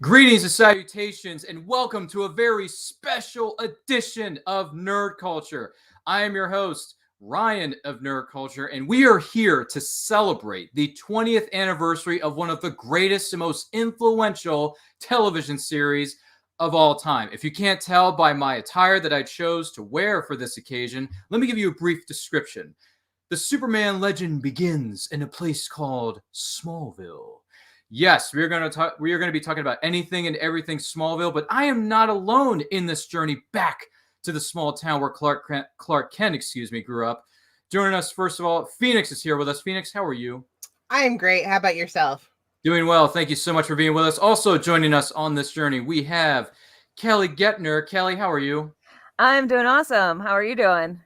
Greetings and salutations, and welcome to a very special edition of Nerd Culture. I am your host, Ryan of Nerd Culture, and we are here to celebrate the 20th anniversary of one of the greatest and most influential television series of all time. If you can't tell by my attire that I chose to wear for this occasion, let me give you a brief description. The Superman legend begins in a place called Smallville. Yes, we are going to be talking about anything and everything Smallville, but I am not alone in this journey back to the small town where Clark Kent, grew up. Joining us, first of all, Phoenix is here with us. Phoenix, how are you? I am great. How about yourself? Doing well. Thank you so much for being with us. Also joining us on this journey, we have Kelly Gettner. Kelly, how are you? I'm doing awesome. How are you doing?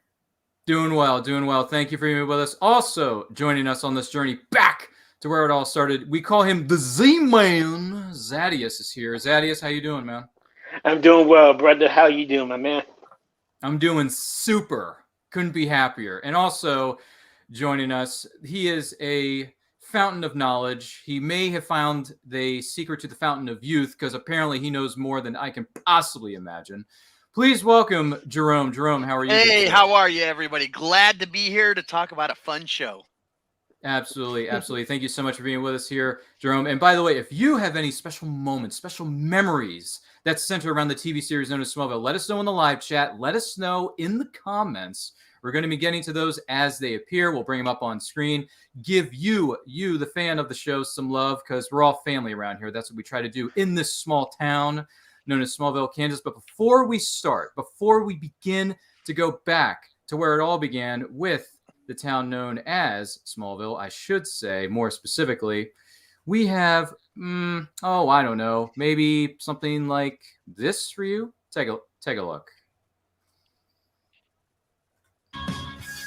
Doing well. Thank you for being with us. Also joining us on this journey back to where it all started. We call him the Z-Man. Zadius is here. Zadius, how you doing, man? I'm doing well, brother. How you doing, my man? I'm doing super. Couldn't be happier. And also joining us, he is a fountain of knowledge. He may have found the secret to the fountain of youth because apparently he knows more than I can possibly imagine. Please welcome Jerome. Jerome, how are you? Hey, how are you, everybody? Glad to be here to talk about a fun show. Absolutely. Thank you so much for being with us here, Jerome. And by the way, if you have any special moments, special memories that center around the TV series known as Smallville, let us know in the live chat. Let us know in the comments. We're going to be getting to those as they appear. We'll bring them up on screen. Give you, the fan of the show, some love because we're all family around here. That's what we try to do in this small town known as Smallville, Kansas. But before we begin to go back to where it all began with the town known as Smallville, I should say more specifically, we have, I don't know, maybe something like this for you. Take a look.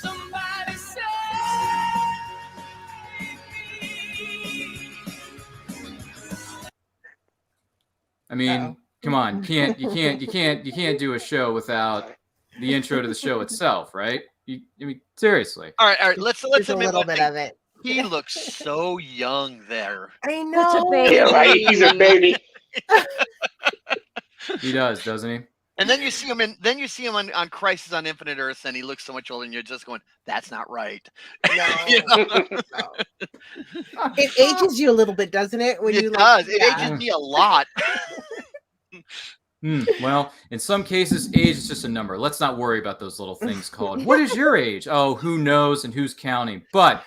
Somebody save me. I mean, come on, you can't do a show without the intro to the show itself, right? I mean, seriously. All right. Let's Just a admit little one bit thing. of it. He looks so young there. I know. Such a baby. Yeah, right. He's a baby. He does, doesn't he? And then you see him on Crisis on Infinite Earths, and he looks so much older, and you're just going, "That's not right." No. You know? It ages you a little bit, doesn't it? When It you does. It yeah. ages me a lot. Well, in some cases, age is just a number. Let's not worry about those little things called, what is your age? Oh, who knows and who's counting? But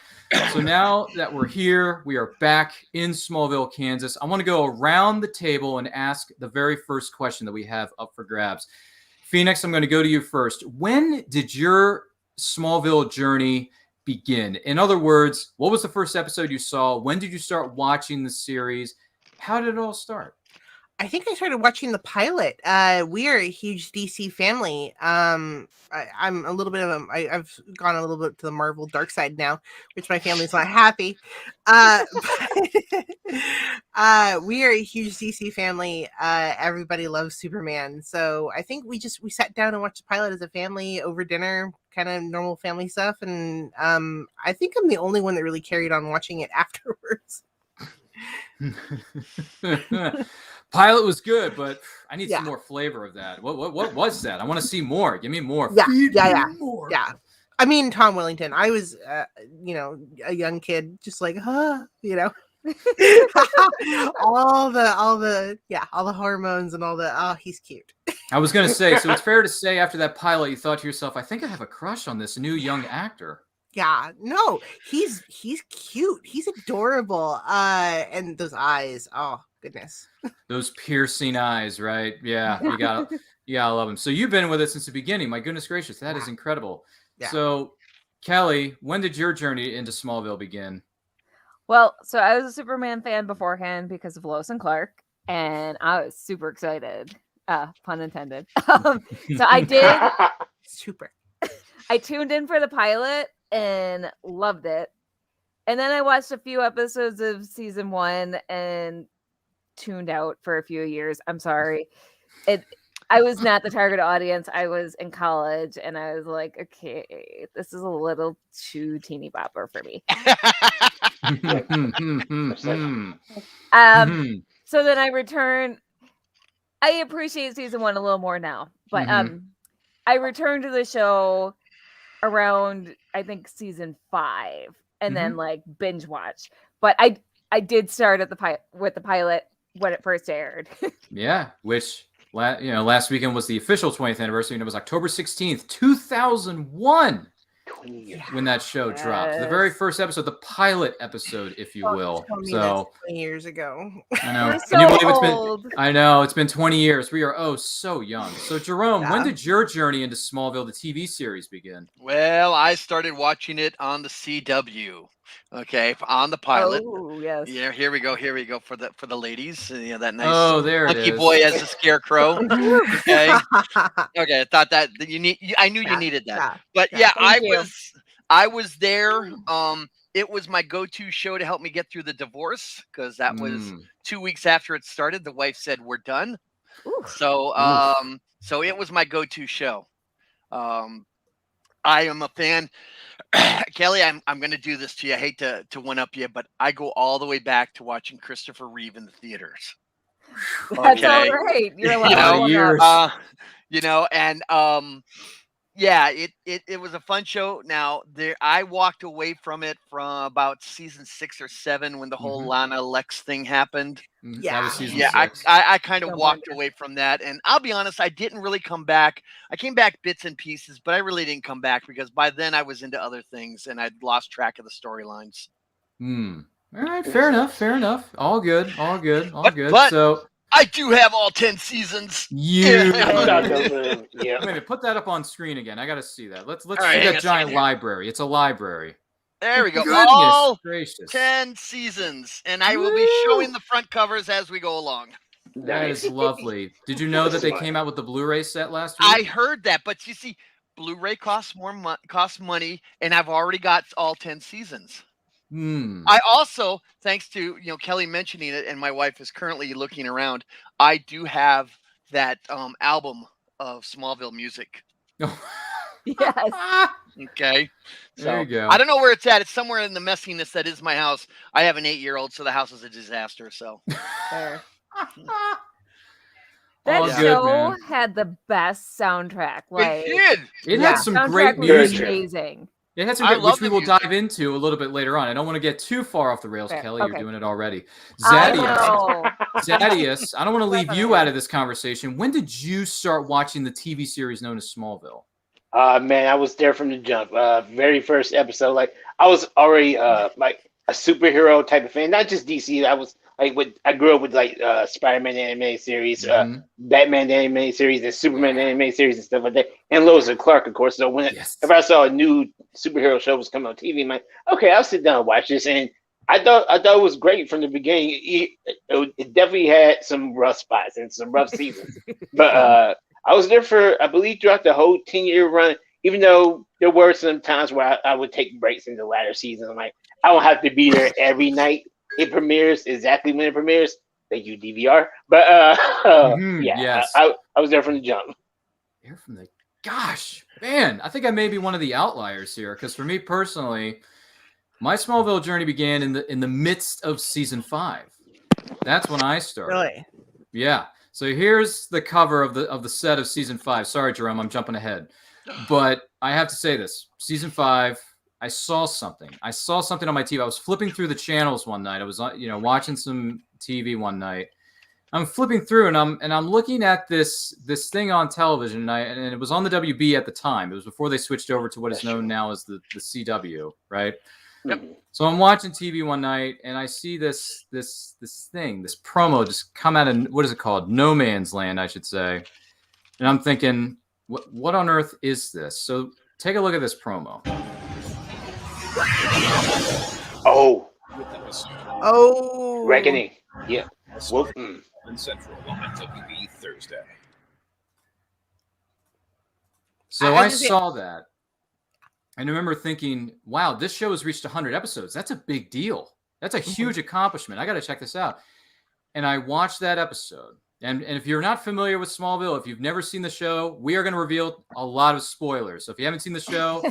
so now that we're here, we are back in Smallville, Kansas. I want to go around the table and ask the very first question that we have up for grabs. Phoenix, I'm going to go to you first. When did your Smallville journey begin? In other words, what was the first episode you saw? When did you start watching the series? How did it all start? I think I started watching the pilot. We are a huge DC family. I'm a little bit of I've gone a little bit to the Marvel dark side now, which my family's not happy. We are a huge DC family. Everybody loves Superman, so I think we sat down and watched the pilot as a family over dinner, kind of normal family stuff. And I think I'm the only one that really carried on watching it afterwards. Pilot was good, but I need some more flavor of that. What was that? I want to see more. Give me more. More. Yeah. I mean, Tom Wellington. I was, a young kid, just like, all the hormones and all the. He's cute. I was gonna say, so it's fair to say after that pilot, you thought to yourself, I think I have a crush on this new young actor. Yeah, no, he's cute. He's adorable. And those eyes. Oh goodness. Those piercing eyes, right? Yeah, you gotta love him. So you've been with us since the beginning. My goodness gracious, that is incredible. Yeah. So, Kelly, when did your journey into Smallville begin? Well, so I was a Superman fan beforehand because of Lois and Clark, and I was super excited. Pun intended. So I did. Super. I tuned in for the pilot and loved it. And then I watched a few episodes of season 1 and tuned out for a few years. I'm sorry. I was not the target audience. I was in college and I was like, okay, this is a little too teeny bopper for me. So then I return. I appreciate season 1 a little more now, but I returned to the show around I think season 5, and then like binge watch. But I did start at with the pilot when it first aired. Yeah, which last weekend was the official 20th anniversary, and it was October 16th, 2001. 20 years. When that show dropped, the very first episode, the pilot episode, if you will. So 20 years ago. I know. We're Can you so believe it's old. been? I know it's been 20 years. We are so young. So Jerome, when did your journey into Smallville, the TV series, begin? Well, I started watching it on the CW. Okay, on the pilot. Oh yes. Yeah, here we go for the ladies. That nice. Oh, there it monkey is. boy as a scarecrow. Okay. Okay, I thought that I knew you needed that. Yeah. But Yeah, I was there. It was my go-to show to help me get through the divorce, because that was 2 weeks after it started. The wife said, "We're done." Oof. So it was my go-to show. I am a fan. Kelly, I'm going to do this to you. I hate to one-up you, but I go all the way back to watching Christopher Reeve in the theaters. That's all right. You're allowed. Yeah, it was a fun show. Now I walked away from it from about season 6 or 7 when the whole Lana Lex thing happened. That was season 6. I kind of walked away from that, and I'll be honest, I didn't really come back. I came back bits and pieces, but I really didn't come back because by then I was into other things and I'd lost track of the storylines. All right, fair enough. All good. But So I do have all 10 seasons. you Yeah. Wait, put that up on screen again. I got to see that. Let's right, see hang that on a giant second here. library. It's a library. There we go. Goodness All gracious. 10 seasons, and I will be showing the front covers as we go along. That is lovely. Did you know that they came out with the Blu-ray set last I week? heard that, but you see, Blu-ray costs money, and I've already got all 10 seasons. I also, thanks to Kelly mentioning it, and my wife is currently looking around, I do have that album of Smallville music. Yes. Okay, so There you go. I don't know where it's at. It's somewhere in the messiness that is my house. I have an 8-year-old, so the house is a disaster. So Fair. All That good, show man. had the best soundtrack. Like it did. It had some soundtrack great was music. amazing. It had some I great, love which we the will music. dive into a little bit later on. I don't want to get too far off the rails, Fair. Kelly. Okay. You're doing it already. I Zadius, know. Zadius, I don't want to leave you out of this conversation. When did you start watching the TV series known as Smallville? Man, I was there from the jump. Very first episode, like I was already like a superhero type of fan, not just DC. I was like, I grew up with like Spider-Man animated series, Batman animated series, and Superman animated series and stuff like that, and Lois and Clark, of course. So if I saw a new superhero show was coming on TV, I'm like, okay, I'll sit down and watch this. And I thought it was great from the beginning. It definitely had some rough spots and some rough seasons, but I was there for, I believe, throughout the whole 10-year run, even though there were some times where I would take breaks in the latter season. I'm like, I don't have to be there every night. It premieres exactly when it premieres. Thank you, DVR. But yes. I was there from the jump. You're from the gosh, man. I think I may be one of the outliers here, because for me personally, my Smallville journey began in the midst of season 5. That's when I started. Really? Yeah. So here's the cover of the set of season 5. Sorry, Jerome, I'm jumping ahead, but I have to say this: season 5. I saw something. on my TV. I was flipping through the channels one night. I was watching some TV one night. I'm flipping through and I'm looking at this thing on television, and it was on the WB at the time. It was before they switched over to what is known now as the CW, right? Yep. So I'm watching TV one night and I see this thing, this promo just come out of, what is it called? No Man's Land, I should say. And I'm thinking, what on earth is this? So take a look at this promo. Oh. Reckoning. Yeah. Whoop. Central on WB Thursday. So I saw that. And I remember thinking, wow, this show has reached 100 episodes. That's a big deal. That's a huge accomplishment. I got to check this out. And I watched that episode. And if you're not familiar with Smallville, if you've never seen the show, we are going to reveal a lot of spoilers. So if you haven't seen the show,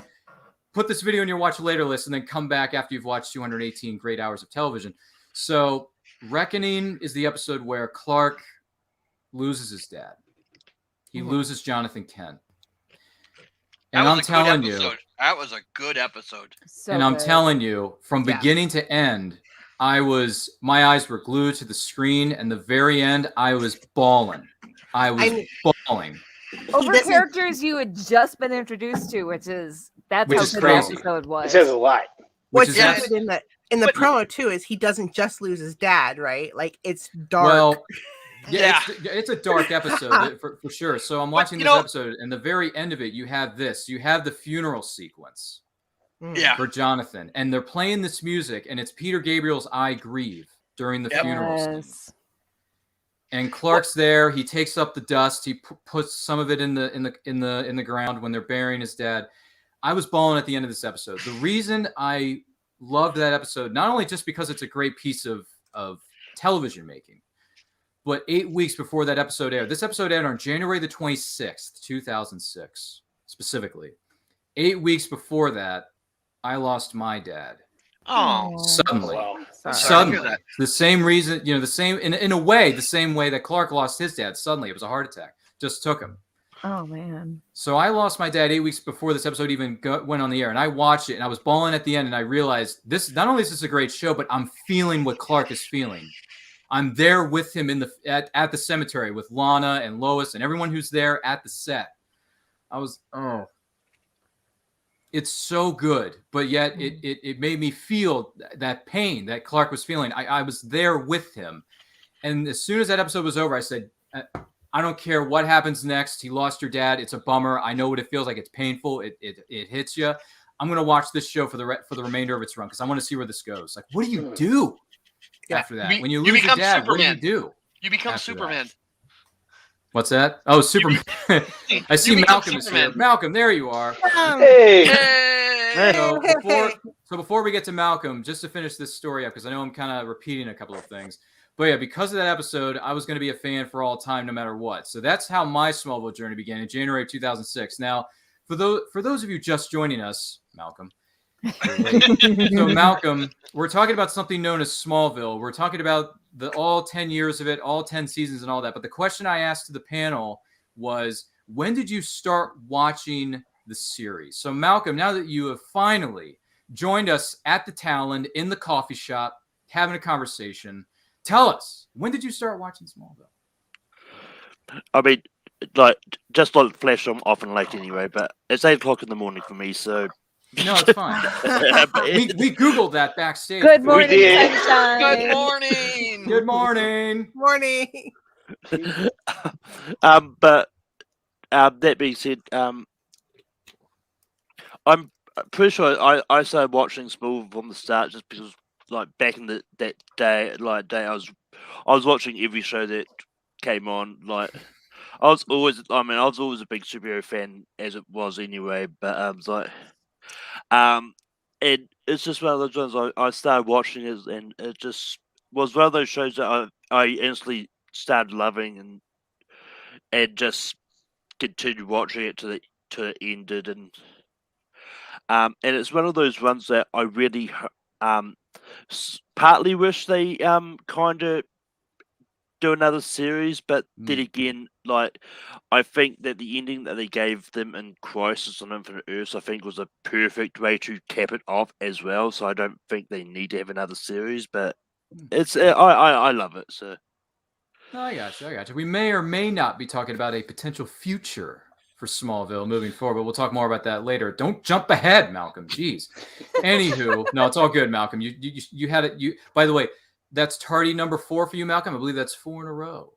put this video in your watch later list and then come back after you've watched 218 great hours of television. So Reckoning is the episode where Clark loses his dad. He loses Jonathan Kent. And I'm telling you, that was a good episode. I'm telling you, from beginning to end, my eyes were glued to the screen, and the very end, I was bawling. Bawling. Over characters you had just been introduced to, which is how good the episode was. It says a lot. What's good in the promo too is he doesn't just lose his dad, right? Like, it's dark. Well, it's a dark episode for sure. So I'm watching this episode, and the very end of it, you have the funeral sequence for Jonathan, and they're playing this music, and it's Peter Gabriel's "I Grieve" during the funeral scene. And Clark's there. He takes up the dust. He puts some of it in the ground when they're burying his dad. I was bawling at the end of this episode. The reason I loved that episode, not only just because it's a great piece of television making, but 8 weeks before that episode aired. This episode aired on January the 26th, 2006, specifically. 8 weeks before that, I lost my dad. Oh, suddenly. Wow. Suddenly. The same reason, the same, in a way, the same way that Clark lost his dad. Suddenly, it was a heart attack. Just took him. Oh, man. So I lost my dad 8 weeks before this episode even went on the air. And I watched it, and I was bawling at the end, and I realized not only is this a great show, but I'm feeling what Clark is feeling. I'm there with him at the cemetery with Lana and Lois and everyone who's there at the set. It's so good, but yet it made me feel that pain that Clark was feeling. I was there with him. And as soon as that episode was over, I said, I don't care what happens next. He lost your dad. It's a bummer. I know what it feels like. It's painful. It hits you. I'm going to watch this show for the remainder of its run because I want to see where this goes. Like, what do you do after that? When you lose your dad, Superman. What do you do? You become Superman. That? What's that? Oh, Superman. I see Malcolm is here. Malcolm, there you are. Hey. So before we get to Malcolm, just to finish this story up, because I know I'm kind of repeating a couple of things. But yeah, because of that episode, I was going to be a fan for all time, no matter what. So that's how my Smallville journey began in January of 2006. Now, for those of you just joining us, Malcolm. So Malcolm, we're talking about something known as Smallville. We're talking about all 10 years of it, all 10 seasons and all that. But the question I asked to the panel was, when did you start watching the series? So Malcolm, now that you have finally joined us at the Talon in the coffee shop, having a conversation, tell us, when did you start watching Smallville? I mean, just like Flash, I'm often late anyway, but it's 8 o'clock in the morning for me, so... No, it's fine. we Googled that backstage. Good morning, sunshine. Good morning. Good morning. Morning. But that being said, I'm pretty sure I started watching Smallville from the start just because, like, back in that day, I was watching every show that came on. Like, I was always a big superhero fan as it was anyway. But I was like. And it's just one of those ones I started watching it, and it just was one of those shows that I instantly started loving and just continued watching it to it ended, and it's one of those ones that I really partly wish they kind of do another series, but then again, like, I think that the ending that they gave them in Crisis on Infinite Earths, I think, was a perfect way to cap it off as well. So I don't think they need to have another series, but it's I love it. So I got you. We may or may not be talking about a potential future for Smallville moving forward, but we'll talk more about that later. Don't jump ahead, Malcolm. Jeez. Anywho, no, it's all good, Malcolm. You had it. By the way. That's tardy number 4 for you, Malcolm. I believe that's 4 in a row.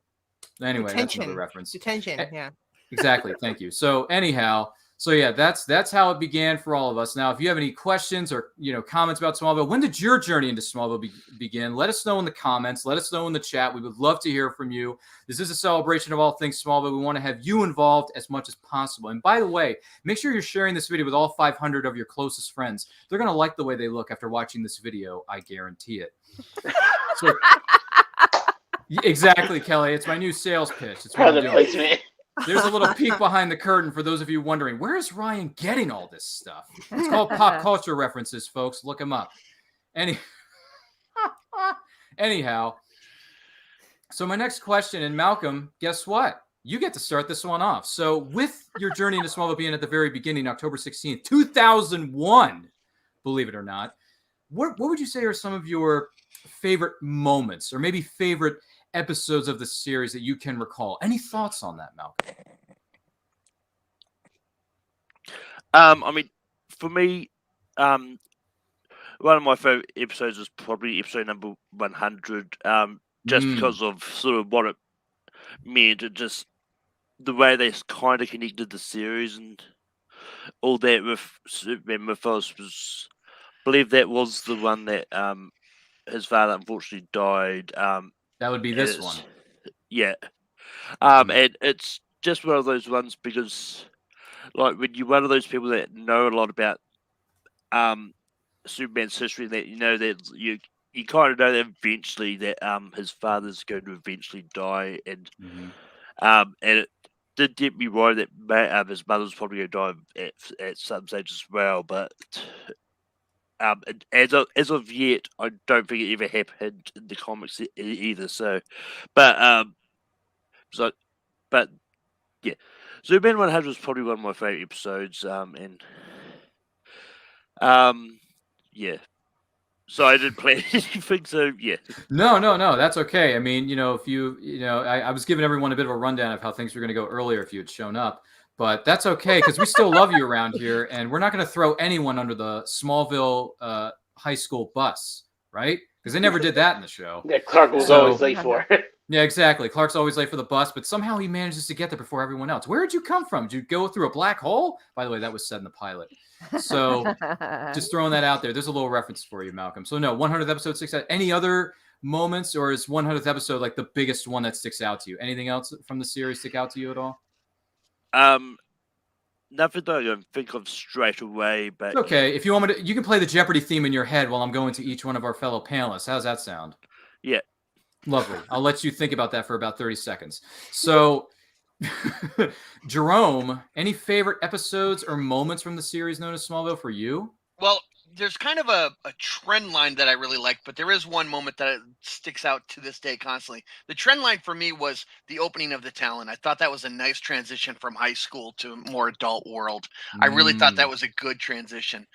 Anyway, that's another reference. Detention, yeah. Exactly. Thank you. So anyhow, yeah, that's how it began for all of us. Now, if you have any questions or comments about Smallville, when did your journey into Smallville begin? Let us know in the comments. Let us know in the chat. We would love to hear from you. This is a celebration of all things Smallville. We want to have you involved as much as possible. And by the way, make sure you're sharing this video with all 500 of your closest friends. They're going to like the way they look after watching this video. I guarantee it. So, exactly, Kelly. It's my new sales pitch. It's what I'm doing. There's a little peek behind the curtain for those of you wondering, where is Ryan getting all this stuff? It's called pop culture references, folks. Look them up. Anyhow, So my next question, and Malcolm, guess what? You get to start this one off. So with your journey into Smallville being at the very beginning, October 16th, 2001, believe it or not, what would you say are some of your favorite moments or maybe favorite episodes of the series that you can recall? Any thoughts on that, Malcolm? I mean, for me, one of my favorite episodes was probably episode number 100, just because of sort of what it meant, and just the way they kind of connected the series and all that with Superman mythos. I believe that was the one that his father unfortunately died. That would be this one. Yeah. And it's just one of those ones because, like, when you're one of those people that know a lot about Superman's history, that you know that you kind of know that eventually that his father's going to eventually die, and it did get me worried that his mother's probably going to die at some stage as well. But as of yet, I don't think it ever happened in the comics either. So, but yeah, Superman 100 was probably one of my favorite episodes. Yeah. So I didn't plan anything. So yeah. No, that's okay. I mean, if I was giving everyone a bit of a rundown of how things were going to go earlier if you had shown up, but that's okay because we still love you around here, and we're not going to throw anyone under the Smallville high school bus, right? Because they never did that in the show. That Clark was always late for. Yeah, exactly. Clark's always late for the bus, but somehow he manages to get there before everyone else. Where did you come from? Did you go through a black hole? By the way, that was said in the pilot. So just throwing that out there. There's a little reference for you, Malcolm. So no, 100th episode sticks out. Any other moments, or is 100th episode like the biggest one that sticks out to you? Anything else from the series stick out to you at all? Nothing that I can think of straight away, but... Okay, if you want me to, you can play the Jeopardy theme in your head while I'm going to each one of our fellow panelists. How's that sound? Yeah. Lovely. I'll let you think about that for about 30 seconds. So, Jerome, any favorite episodes or moments from the series known as Smallville for you? Well, there's kind of a trend line that I really like, but there is one moment that sticks out to this day constantly. The trend line for me was the opening of the Talon. I thought that was a nice transition from high school to a more adult world. I really thought that was a good transition.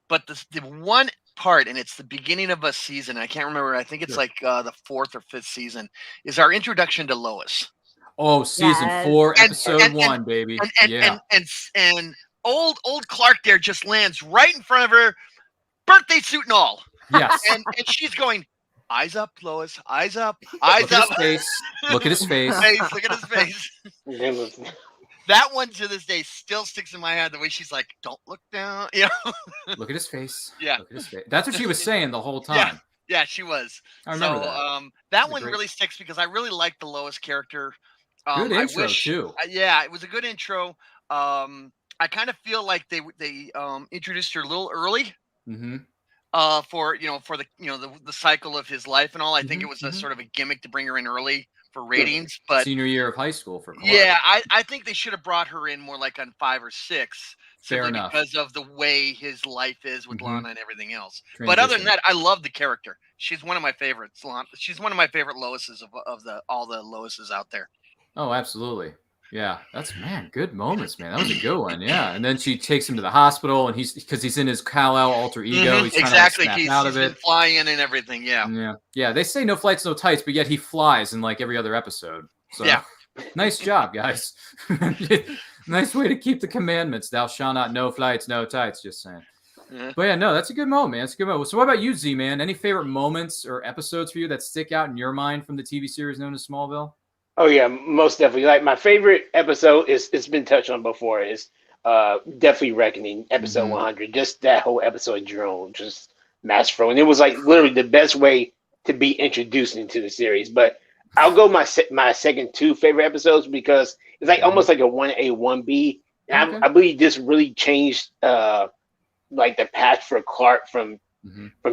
But the one part, and it's the beginning of a season, I can't remember, I think it's like the 4th or 5th season, is our introduction to Lois. Oh, season 4, episode 1, baby. And old Clark there just lands right in front of her, birthday suit and all. Yes. And she's going, eyes up, Lois, eyes up, eyes up. Look at his face. Look at his face. That one to this day still sticks in my head. The way she's like, "Don't look down," Look at his face. Yeah, look at his face. That's what she was saying the whole time. Yeah, she was. I remember that. That one really sticks because I really like the Lois character. Good intro too. Yeah, it was a good intro. I kind of feel like they introduced her a little early. For the cycle of his life and all. I think it was a sort of a gimmick to bring her in early for ratings, but senior year of high school for Clark. Yeah, I think they should have brought her in more like on 5 or 6, Fair enough. because of the way his life is with Lana and everything else. But other than that, I love the character. She's one of my favorites. She's one of my favorite Loises of all the Loises out there. Oh, absolutely. Yeah, that's good moments, man. That was a good one. Yeah, and then she takes him to the hospital, and because he's in his Kal-El alter ego. He's exactly. He's out of it, flying and everything. Yeah. They say no flights, no tights, but yet he flies in like every other episode. So, nice job, guys. Nice way to keep the commandments. Thou shalt not, no flights, no tights. Just saying. But yeah, no, that's a good moment, man. That's a good moment. So, what about you, Z man? Any favorite moments or episodes for you that stick out in your mind from the TV series known as Smallville? Oh yeah, most definitely. Like my favorite episode it's been touched on before is definitely Reckoning, episode 100. Just that whole episode drone, just masterful, and it was like literally the best way to be introduced into the series. But I'll go my second 2 favorite episodes because it's like almost like a 1A 1B. And I believe this really changed like the path for Clark from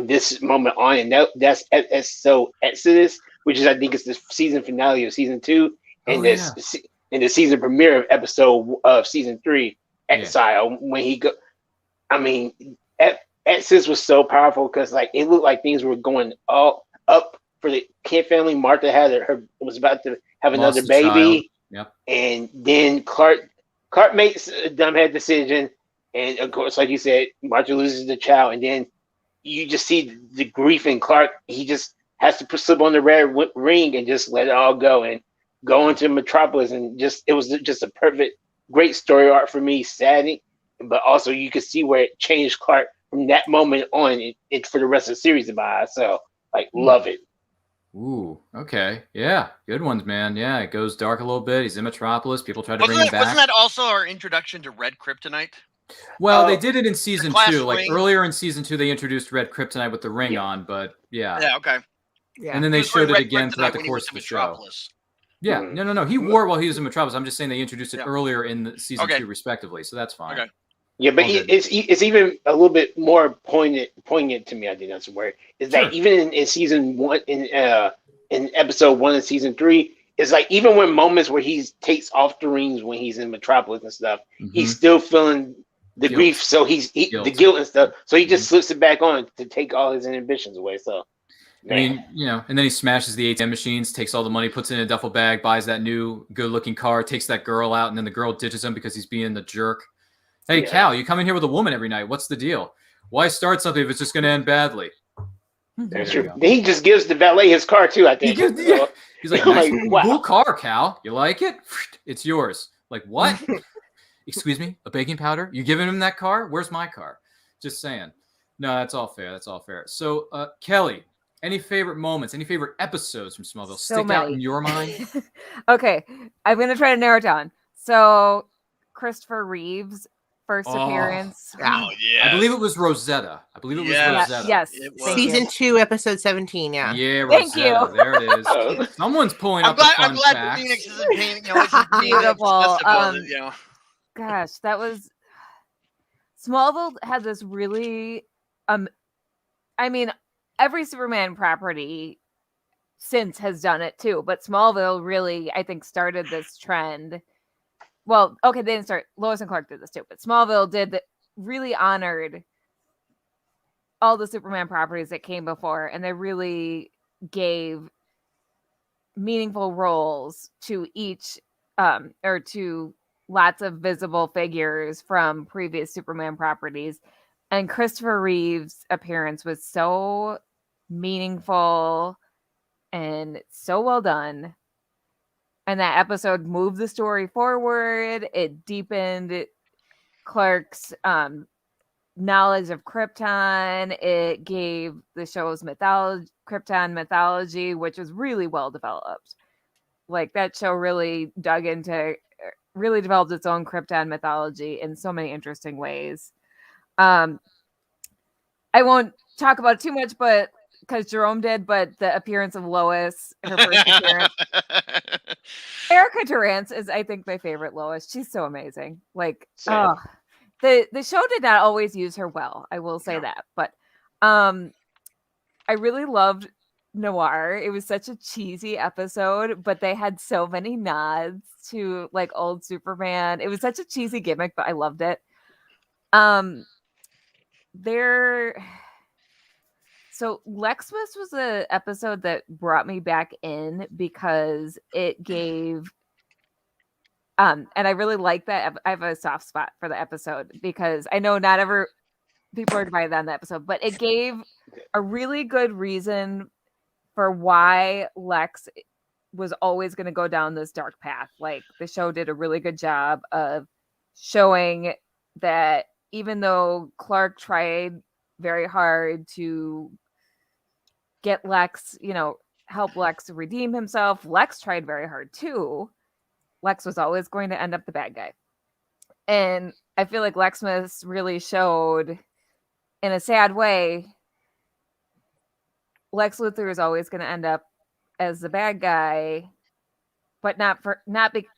this moment on, and that's so Exodus, which is I think it's the season finale of season 2, and and the season premiere of episode of season 3, Exile. When he go, I mean, Exodus was so powerful because like it looked like things were going all up for the Kent family. Martha had her was about to have Lost another a baby. child. Yep. And then Clark makes a dumbhead decision, and of course, like you said, Martha loses the child, and then you just see the grief in Clark. He just has to slip on the red ring and just let it all go and go into Metropolis, and it was just a perfect, great story arc for me. Saddening, but also you could see where it changed Clark from that moment on. It for the rest of the series by. So love it. Ooh, okay. Yeah, good ones, man. Yeah, it goes dark a little bit. He's in Metropolis. People try to bring him back. Wasn't that also our introduction to Red Kryptonite? Well, they did it in season 2. Like ring. earlier in season 2, they introduced Red Kryptonite with the ring on, but yeah. Yeah, okay. Yeah. And then they showed it Red again Kryptonite throughout the when he course was of the in show. Metropolis. Yeah, no. He wore it while he was in Metropolis. I'm just saying they introduced it earlier in the season 2, respectively. So that's fine. Okay. Yeah, but it's even a little bit more poignant to me. I think that's the word. Is that even in season 1, in episode 1 of season 3, it's like even when moments where he takes off the rings when he's in Metropolis and stuff, he's still feeling the grief. So the guilt and stuff. So he just slips it back on to take all his inhibitions away. So. I mean, and then he smashes the ATM machines, takes all the money, puts it in a duffel bag, buys that new good-looking car, takes that girl out, and then the girl ditches him because he's being the jerk. Hey, Cal, you come in here with a woman every night. What's the deal? Why start something if it's just going to end badly? That's true. Then he just gives the valet his car, too, I think. He's like, nice, cool car, Cal. You like it? It's yours. Like, what? Excuse me? A baking powder? You giving him that car? Where's my car? Just saying. No, that's all fair. So, Kelly, any favorite moments, any favorite episodes from Smallville stick out in your mind? Okay, I'm going to try to narrow it down. So, Christopher Reeve's first appearance. Oh, yeah. I believe it was Rosetta. Rosetta. Yes. Season 2, episode 17. Yeah. Yeah, Rosetta. Thank you. There it is. Someone's pulling up the fun I'm glad facts. Phoenix isn't paying. Beautiful. You know. Gosh, that was Smallville had this really I mean, every Superman property since has done it too, but Smallville really, I think, started this trend. Well, okay, they didn't start. Lois and Clark did this too, but Smallville really honored all the Superman properties that came before, and they really gave meaningful roles to each, or to lots of visible figures from previous Superman properties. And Christopher Reeve's appearance was so meaningful and so well done. And that episode moved the story forward. It deepened Clark's knowledge of Krypton. It gave the show's Krypton mythology, which was really well developed. Like, that show really developed its own Krypton mythology in so many interesting ways. I won't talk about it too much, but because Jerome did, but the appearance of Lois, her first appearance. Erica Durance is, I think, my favorite Lois. She's so amazing. Like, the show did not always use her well. I will say that, but I really loved Noir. It was such a cheesy episode, but they had so many nods to like old Superman. It was such a cheesy gimmick, but I loved it. So Lexmas was an episode that brought me back in because it gave and I really like that. I have a soft spot for the episode because I know not every people are divided on the episode, but it gave a really good reason for why Lex was always going to go down this dark path. Like, the show did a really good job of showing that even though Clark tried very hard to get Lex, help Lex redeem himself, Lex tried very hard too. Lex was always going to end up the bad guy. And I feel like Lexmas really showed, in a sad way, Lex Luthor is always going to end up as the bad guy, but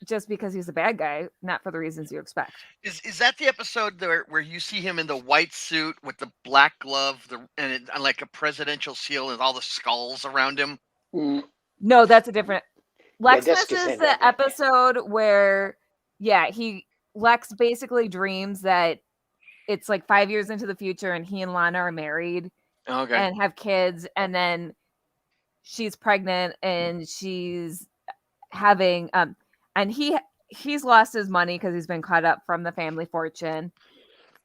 just because he's a bad guy, not for the reasons you expect. Is that the episode where you see him in the white suit with the black glove, and like a presidential seal and all the skulls around him? No, that's a different. Lexmas is the episode where, Lex basically dreams that it's like 5 years into the future and he and Lana are married and have kids, and then she's pregnant and she's having and he's lost his money because he's been caught up from the family fortune.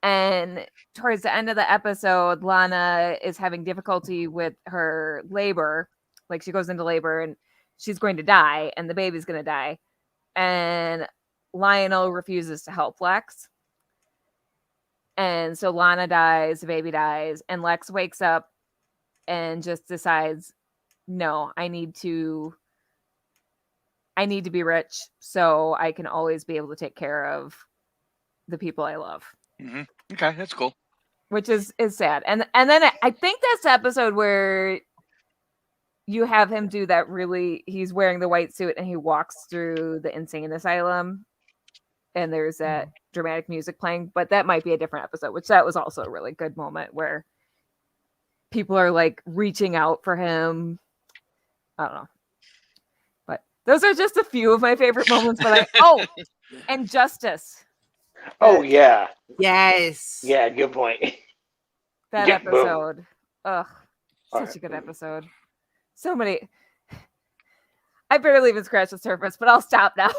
And towards the end of the episode, Lana is having difficulty with her labor. Like she goes into labor and she's going to die and the baby's going to die. And Lionel refuses to help Lex. And so Lana dies, the baby dies, and Lex wakes up and just decides, no, I need to be rich so I can always be able to take care of the people I love. Mm-hmm. Okay, that's cool. Which is sad. And then I think that's the episode where you have him do that he's wearing the white suit and he walks through the insane asylum and there's that dramatic music playing, but that might be a different episode, which that was also a really good moment where people are like reaching out for him. I don't know. But those are just a few of my favorite moments. But and Justice. Oh yeah. Yes. Yeah, good point. That Yeah, episode. Ugh. Such Alright. a good episode. So many. I barely even scratched the surface, but I'll stop now.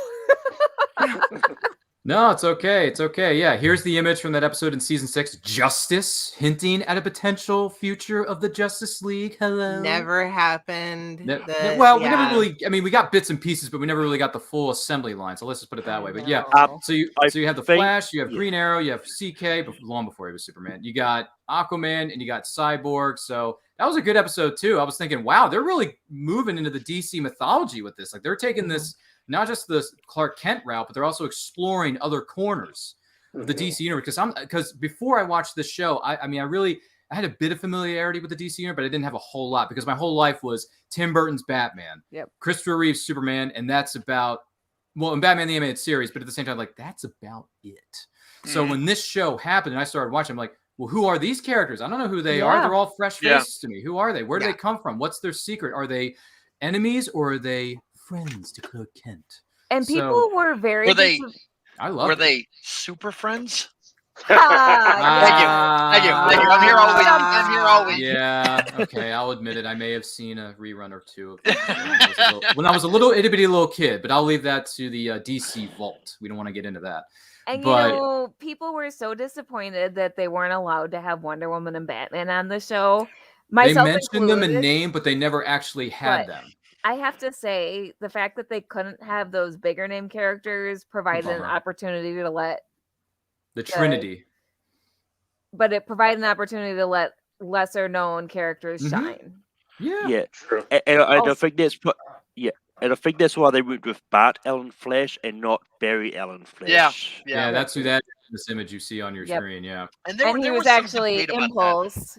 No, it's okay. It's okay. Yeah, here's the image from that episode in season 6. Justice, hinting at a potential future of the Justice League. Hello. Never happened. We Yeah. never really. I mean, we got bits and pieces, but we never really got the full assembly line. So let's just put it that way. But yeah, No. so you have the Flash, you have Green Arrow, you have CK, long before he was Superman. You got Aquaman, and you got Cyborg. So that was a good episode too. I was thinking, wow, they're really moving into the DC mythology with this. Like they're taking this not just the Clark Kent route, but they're also exploring other corners of the DC universe. Because before I watched this show, I had a bit of familiarity with the DC universe, but I didn't have a whole lot because my whole life was Tim Burton's Batman, Christopher Reeve's Superman, and that's about and Batman the Animated Series. But at the same time, like that's about it. So when this show happened and I started watching, I'm like, well, who are these characters? I don't know who they are. They're all fresh faces to me. Who are they? Where do they come from? What's their secret? Are they enemies or are they friends to Clark Kent? And people were very. Were they super friends? Thank you. I'm here all week. Yeah. Okay. I'll admit it. I may have seen a rerun or two of when I was a little itty bitty little kid, but I'll leave that to the DC vault. We don't want to get into that. And people were so disappointed that they weren't allowed to have Wonder Woman and Batman on the show. They mentioned them in name, but they never actually had them. I have to say, the fact that they couldn't have those bigger name characters provided an opportunity to let the Trinity. But it provided an opportunity to let lesser known characters shine. Yeah, true. And I think that's and I think that's why they went with Bart Allen Flash and not Barry Allen Flash. Yeah, that's who that is, this image you see on your screen. Yeah, and he was actually Impulse.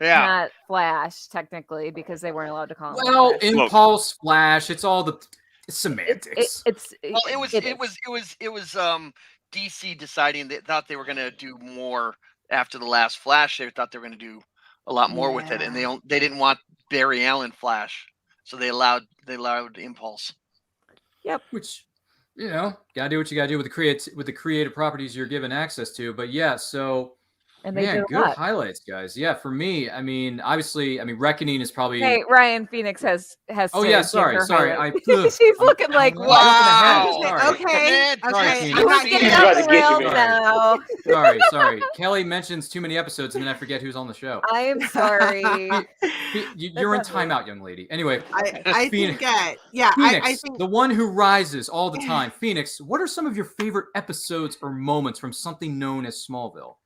Not Flash, technically, because they weren't allowed to call him. Well, Impulse, Flash, it's all the semantics. It was DC deciding they thought they were going to do more after the last Flash. They thought they were going to do a lot more with it, and they didn't want Barry Allen Flash, so they allowed Impulse. Yep. Which, gotta do what you gotta do with the creative properties you're given access to. But yeah, so. And they did good highlights, guys. Yeah, for me, obviously, Reckoning is probably. Hey, Ryan Phoenix has. Oh yeah, sorry. She's looking like, wow. Okay. I'm not getting off the rails now. Sorry. Kelly mentions too many episodes, and then I forget who's on the show. I am sorry. You're in timeout, young lady. Anyway, I think, Phoenix, I think the one who rises all the time. Phoenix, what are some of your favorite episodes or moments from something known as Smallville?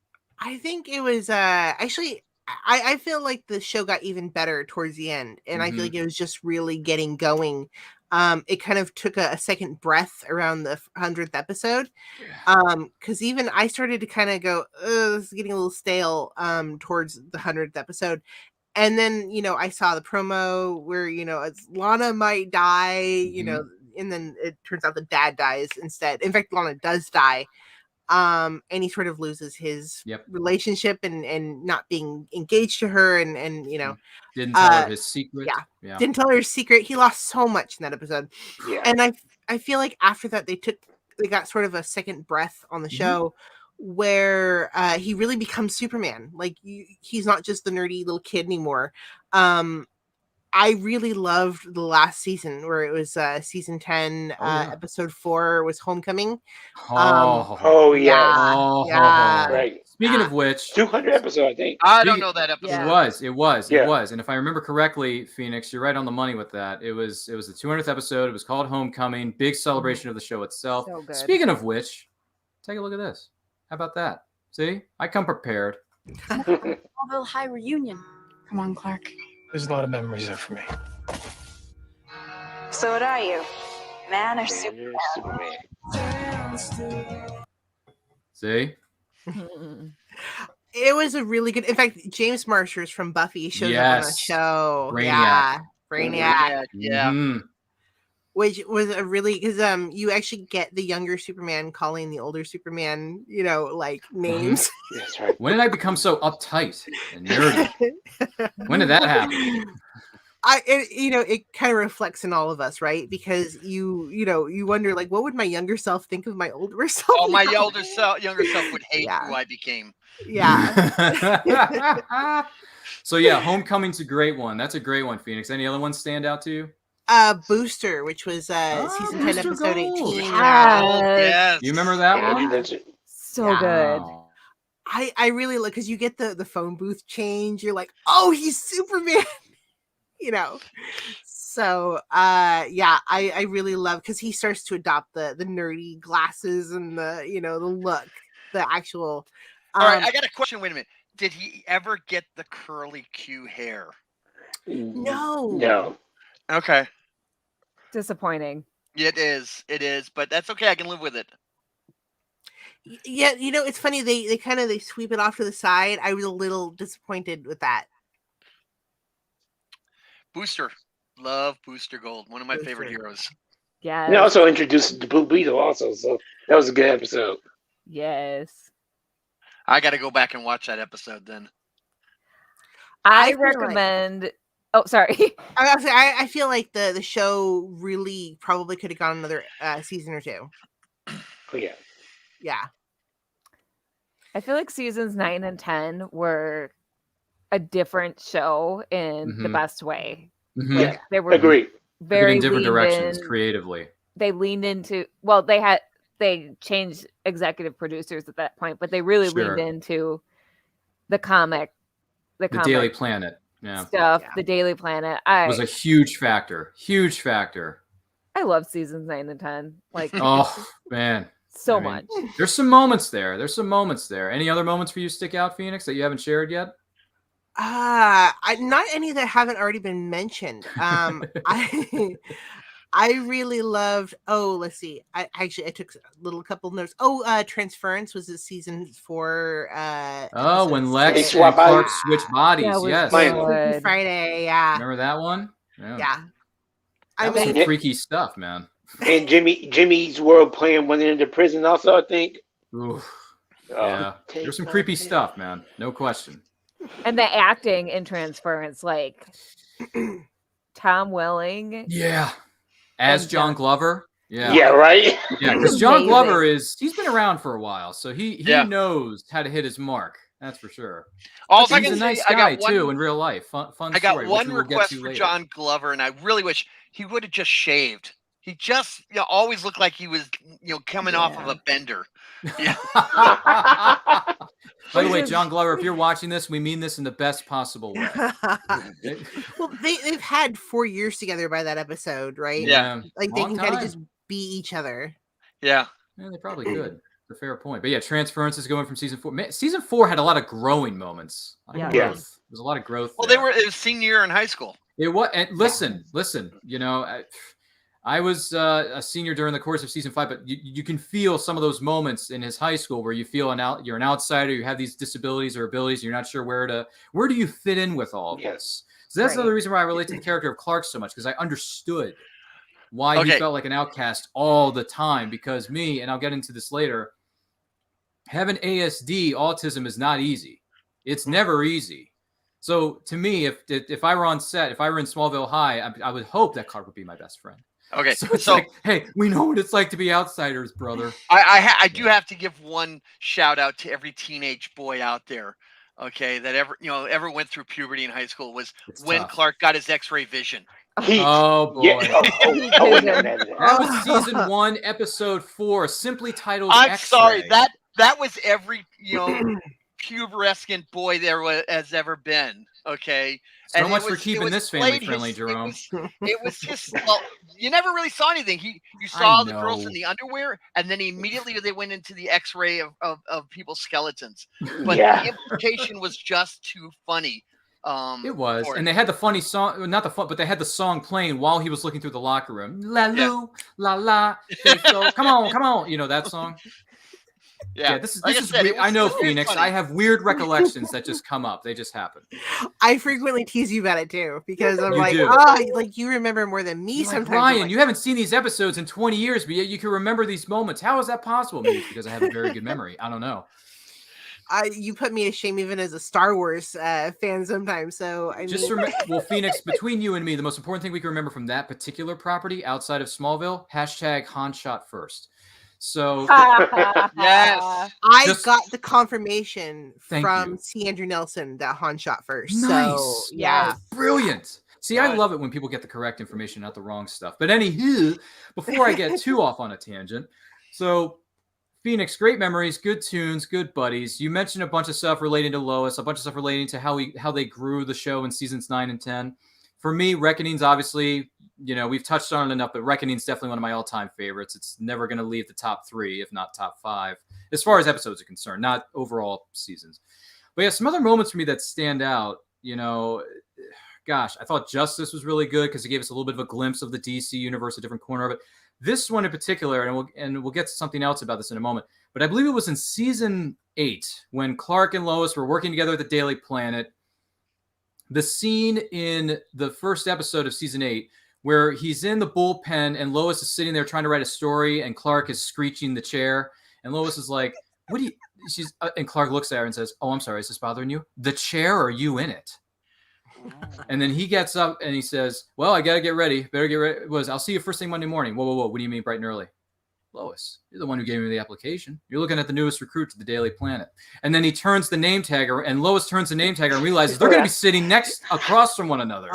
I think it was actually I feel like the show got even better towards the end, and I feel like it was just really getting going. It kind of took a second breath around the 100th episode, because even I started to kind of go, this is getting a little stale towards the 100th episode. And then, I saw the promo where, Lana might die, and then it turns out the dad dies instead. In fact, Lana does die. And he sort of loses his relationship and not being engaged to her and didn't tell her his secret. Didn't tell her his secret. He lost so much in that episode. And I feel like after that they got sort of a second breath on the show where he really becomes Superman. Like he's not just the nerdy little kid anymore. I really loved the last season where it was season 10, episode 4 was Homecoming. Oh yes. Yeah. Right. Speaking of which, 200 episode, I think. I don't know that episode. Yeah. It was. Yeah. And if I remember correctly, Phoenix, you're right on the money with that. It was the 200th episode. It was called Homecoming. Big celebration of the show itself. So good. Speaking of which, take a look at this. How about that? See, I come prepared. Smallville High reunion. Come on, Clark. There's a lot of memories there for me. So what are you? Man or Superman? See? It was a really good. In fact, James Marsters from Buffy shows up on the show. Brainiac. Yeah, Brainiac. Yeah. Mhm. Which was a really because you actually get the younger Superman calling the older Superman, like names. That's right. When did I become so uptight and nerdy? When did that happen? It kind of reflects in all of us, right? Because you wonder, like, what would my younger self think of my older self? Oh, my now? younger self would hate who I became. Yeah. So yeah, Homecoming's a great one. That's a great one, Phoenix. Any other ones stand out to you? Booster, which was season 10, Booster episode Gold. 18. Yes. You remember that one? That's it. So good. Wow. I really look because you get the phone booth change. You're like, oh, he's Superman. So I really love because he starts to adopt the nerdy glasses and the look, the actual. All right, I got a question. Wait a minute. Did he ever get the curly Q hair? No. Okay. Disappointing. It is, but that's okay. I can live with it. Yeah, it's funny. They kind of sweep it off to the side. I was a little disappointed with that. Booster. Love Booster Gold. One of my favorite heroes. Yes. They also introduced the Blue Beetle also, so that was a good episode. Yes. I got to go back and watch that episode then. I I feel like- recommend. Oh, sorry. I feel like the show really probably could have gone another season or two. Oh, yeah. Yeah. I feel like seasons 9 and 10 were a different show in the best way. Mhm. Yeah. They were Agreed. very in different leaned directions in. creatively. They leaned into they changed executive producers at that point, but they really Sure. leaned into the comic, The Daily Planet. Yeah. stuff, Yeah. the Daily Planet. Was a huge factor. Huge factor. I love seasons 9 and 10. Like Oh, man. so I mean, much. There's some moments there. Any other moments for you stick out, Phoenix, that you haven't shared yet? Not any that haven't already been mentioned. I really loved. Oh, let's see. I took a couple notes. Transference was this season 4. When episode Lex They and six. swap Clark bodies. switch bodies. That was Yes. good. Friday. Yeah. Remember that one? Yeah. I That was mean, some freaky stuff, man. And Jimmy's World Plan went into prison also, I think. Oof. Oh, Yeah. There's some creepy stuff, man. No question. And the acting in Transference, like Tom Welling. Yeah. As And John Glover. Yeah. Yeah, right? Yeah, because John Amazing. Glover he's been around for a while, so he Yeah. knows how to hit his mark. That's for sure. All I He's can a say, nice I guy got one. too in real life. Fun I got story, which one we will get request to for later. John Glover, and I really wish he would have just shaved. He just always looked like he was coming off of a bender. Yeah. By the way, John Glover, if you're watching this, we mean this in the best possible way. well, they've had 4 years together by that episode, right? Yeah. Like they Long can kind of time. just be each other. Yeah. Yeah, they probably could. It's a fair point. But yeah, Transference is going from season 4. Man, season 4 had a lot of growing moments. Yeah. Growth. There's a lot of growth. Well, there. it was senior year in high school. It was. And listen. I was a senior during the course of season 5, but you can feel some of those moments in his high school where you feel you're an outsider, you have these disabilities or abilities, you're not sure where do you fit in with all of this. So that's another reason why I relate to the character of Clark so much, because I understood why he felt like an outcast all the time. Because and I'll get into this later, having ASD, autism, is not easy. It's never easy. So to me, if I were on set, if I were in Smallville High, I would hope that Clark would be my best friend. Okay, So it's like, hey, we know what it's like to be outsiders, brother. I do have to give one shout out to every teenage boy out there. okay, that ever went through puberty in high school was It's when tough. Clark got his X-ray vision. Oh boy. Yeah. I wouldn't know that. That was season 1, episode 4, simply titled I'm X-Ray. sorry, that was every pubescent boy there has ever been. Okay. So much for keeping this family friendly, Jerome. It was just, well, you never really saw anything. You saw the girls in the underwear, and then immediately they went into the X-ray of people's skeletons. But the implication was just too funny. It was, and they had the funny song, but they had the song playing while he was looking through the locker room. La loo, la la, come on, you know that song. Yeah, this is weird. I know, Phoenix. Funny. I have weird recollections that just come up. They just happen. I frequently tease you about it too, because I'm like you remember more than me sometimes. Ryan, you haven't seen these episodes in 20 years, but yet you can remember these moments. How is that possible? Maybe because I have a very good memory. I don't know. You put me to shame even as a Star Wars fan sometimes. So I just remember, well, Phoenix, between you and me, the most important thing we can remember from that particular property outside of Smallville, #Han shot first. So yes, I got the confirmation from C. Andrew Nelson that Han shot first. Nice. So yeah, brilliant. See, I love it when people get the correct information, not the wrong stuff. But anywho, before I get too off on a tangent, so Phoenix, great memories, good tunes, good buddies. You mentioned a bunch of stuff relating to Lois, a bunch of stuff relating to how they grew the show in seasons 9 and 10. For me, Reckoning's obviously, we've touched on it enough, but Reckoning's definitely one of my all-time favorites. It's never going to leave the top 3, if not top 5, as far as episodes are concerned, not overall seasons. But yeah, some other moments for me that stand out, gosh, I thought Justice was really good because it gave us a little bit of a glimpse of the DC universe, a different corner of it. This one in particular, and we'll get to something else about this in a moment, but I believe it was in season 8 when Clark and Lois were working together at the Daily Planet. The scene in the first episode of season 8 where he's in the bullpen and Lois is sitting there trying to write a story and Clark is screeching the chair and Lois is like, and Clark looks at her and says, "Oh, I'm sorry, is this bothering you? The chair or you in it?" And then he gets up and he says, "Well, I got to get ready. Better get ready. I'll see you first thing Monday morning." Whoa. What do you mean bright and early? Lois, you're the one who gave me the application. You're looking at the newest recruit to the Daily Planet. And then he turns the name tagger, and Lois turns the name tagger and realizes they're going to be sitting across from one another.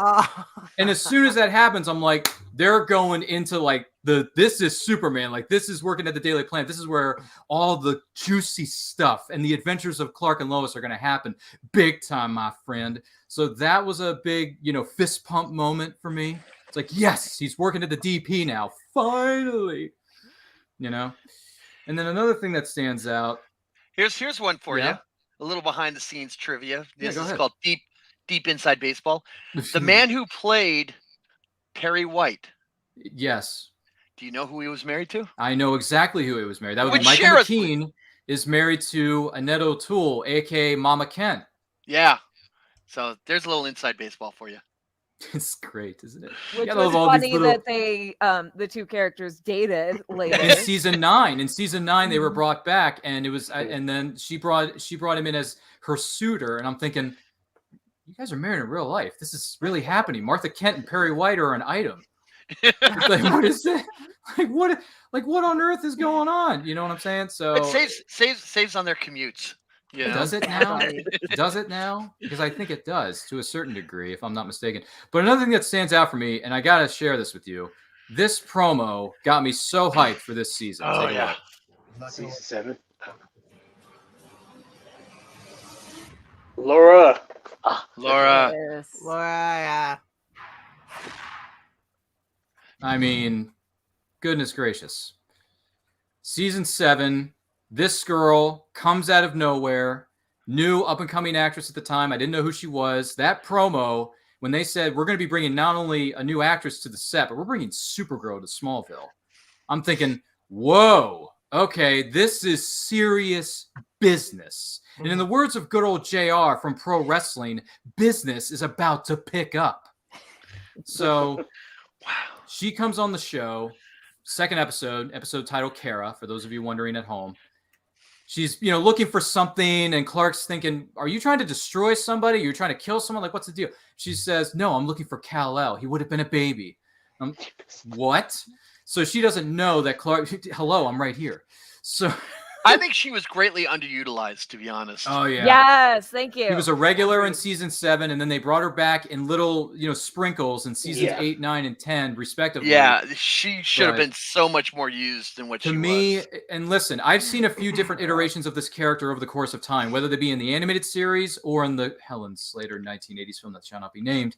And as soon as that happens, I'm like, they're going into like this is Superman. Like this is working at the Daily Planet. This is where all the juicy stuff and the adventures of Clark and Lois are going to happen. Big time, my friend. So that was a big, fist pump moment for me. It's like, yes, he's working at the DP now. Finally. And then another thing that stands out. Here's one for you. A little behind the scenes trivia. This is ahead. called Deep Inside Baseball. The man who played Perry White. Yes. Do you know who he was married to? I know exactly who he was married. That would be Michael McKean is married to Annette O'Toole, aka Mama Kent. Yeah. So there's a little inside baseball for you. It's great, isn't it? Which was funny that they, the two characters dated later. In season 9. In season 9, they were brought back, and it was, and then she brought him in as her suitor, and I'm thinking, you guys are married in real life. This is really happening. Martha Kent and Perry White are an item. Like, what is that? What on earth is going on? You know what I'm saying? So it saves on their commutes. Yeah. Does it now? Does it now? Because I think it does to a certain degree, if I'm not mistaken. But another thing that stands out for me, and I got to share this with you, this promo got me so hyped for this season. Oh, yeah. Season 7. Laura. Laura. Yes. Laura, yeah. I mean, goodness gracious. Season 7. This girl comes out of nowhere, new up-and-coming actress at the time. I didn't know who she was. That promo, when they said, we're going to be bringing not only a new actress to the set, but we're bringing Supergirl to Smallville. I'm thinking, whoa, okay, this is serious business. And in the words of good old JR from Pro Wrestling, business is about to pick up. So she comes on the show, second episode titled Kara, for those of you wondering at home. She's, looking for something, and Clark's thinking, are you trying to destroy somebody? You're trying to kill someone? Like, what's the deal? She says, no, I'm looking for Kal-El. He would have been a baby. What? So she doesn't know that Clark, hello, I'm right here. So I think she was greatly underutilized, to be honest. Oh yeah. Yes, thank you. She was a regular in season 7, and then they brought her back in little, sprinkles in seasons 8, 9, and 10, respectively. Yeah, she should have been so much more used than what she was. To me, and listen, I've seen a few different iterations of this character over the course of time, whether they be in the animated series or in the Helen Slater 1980s film that shall not be named.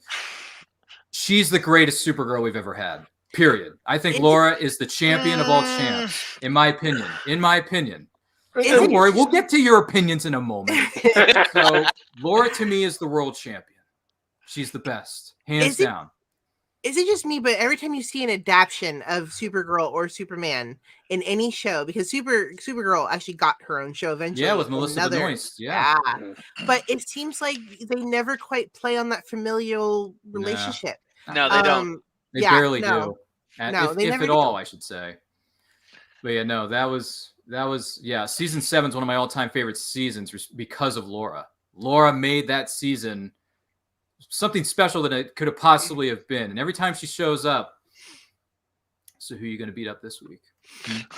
She's the greatest Supergirl we've ever had. Period. I think Laura is the champion of all champs, in my opinion. Don't worry, we'll get to your opinions in a moment. So, Laura to me is the world champion. She's the best, hands down. Is it just me? But every time you see an adaptation of Supergirl or Superman in any show, because Supergirl actually got her own show eventually. Yeah, with Melissa Benoist. Yeah. But it seems like they never quite play on that familial relationship. No, they don't. They barely do. No, if at all, I should say. But yeah, no, that was season 7 is one of my all-time favorite seasons because of Laura. Laura made that season something special that it could have possibly have been. And every time she shows up, so who are you going to beat up this week?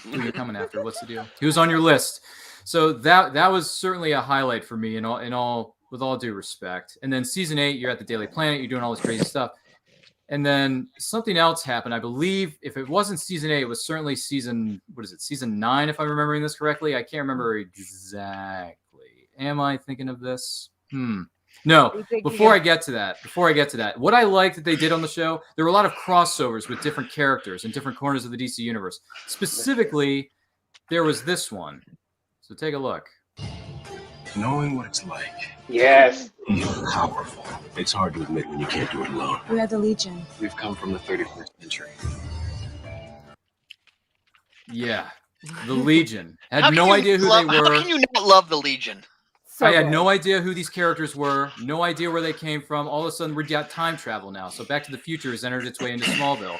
Who are you coming after? What's the deal? Who's on your list? So that was certainly a highlight for me with all due respect. And then season 8, you're at the Daily Planet, you're doing all this crazy stuff. And then something else happened. I believe if it wasn't season 8, it was certainly season 9, if I'm remembering this correctly. I can't remember exactly. Am I thinking of this? No, before I get to that, what I liked that they did on the show, there were a lot of crossovers with different characters in different corners of the DC universe. Specifically, there was this one. So take a look. Knowing what it's like. Yes. Powerful. It's hard to admit when you can't do it alone. We are the Legion. We've come from the 31st century. Yeah, the Legion. Had no idea who they were. How can you not love the Legion? I had no idea who these characters were, no idea where they came from. All of a sudden, we got time travel now. So Back to the Future has entered its way into Smallville.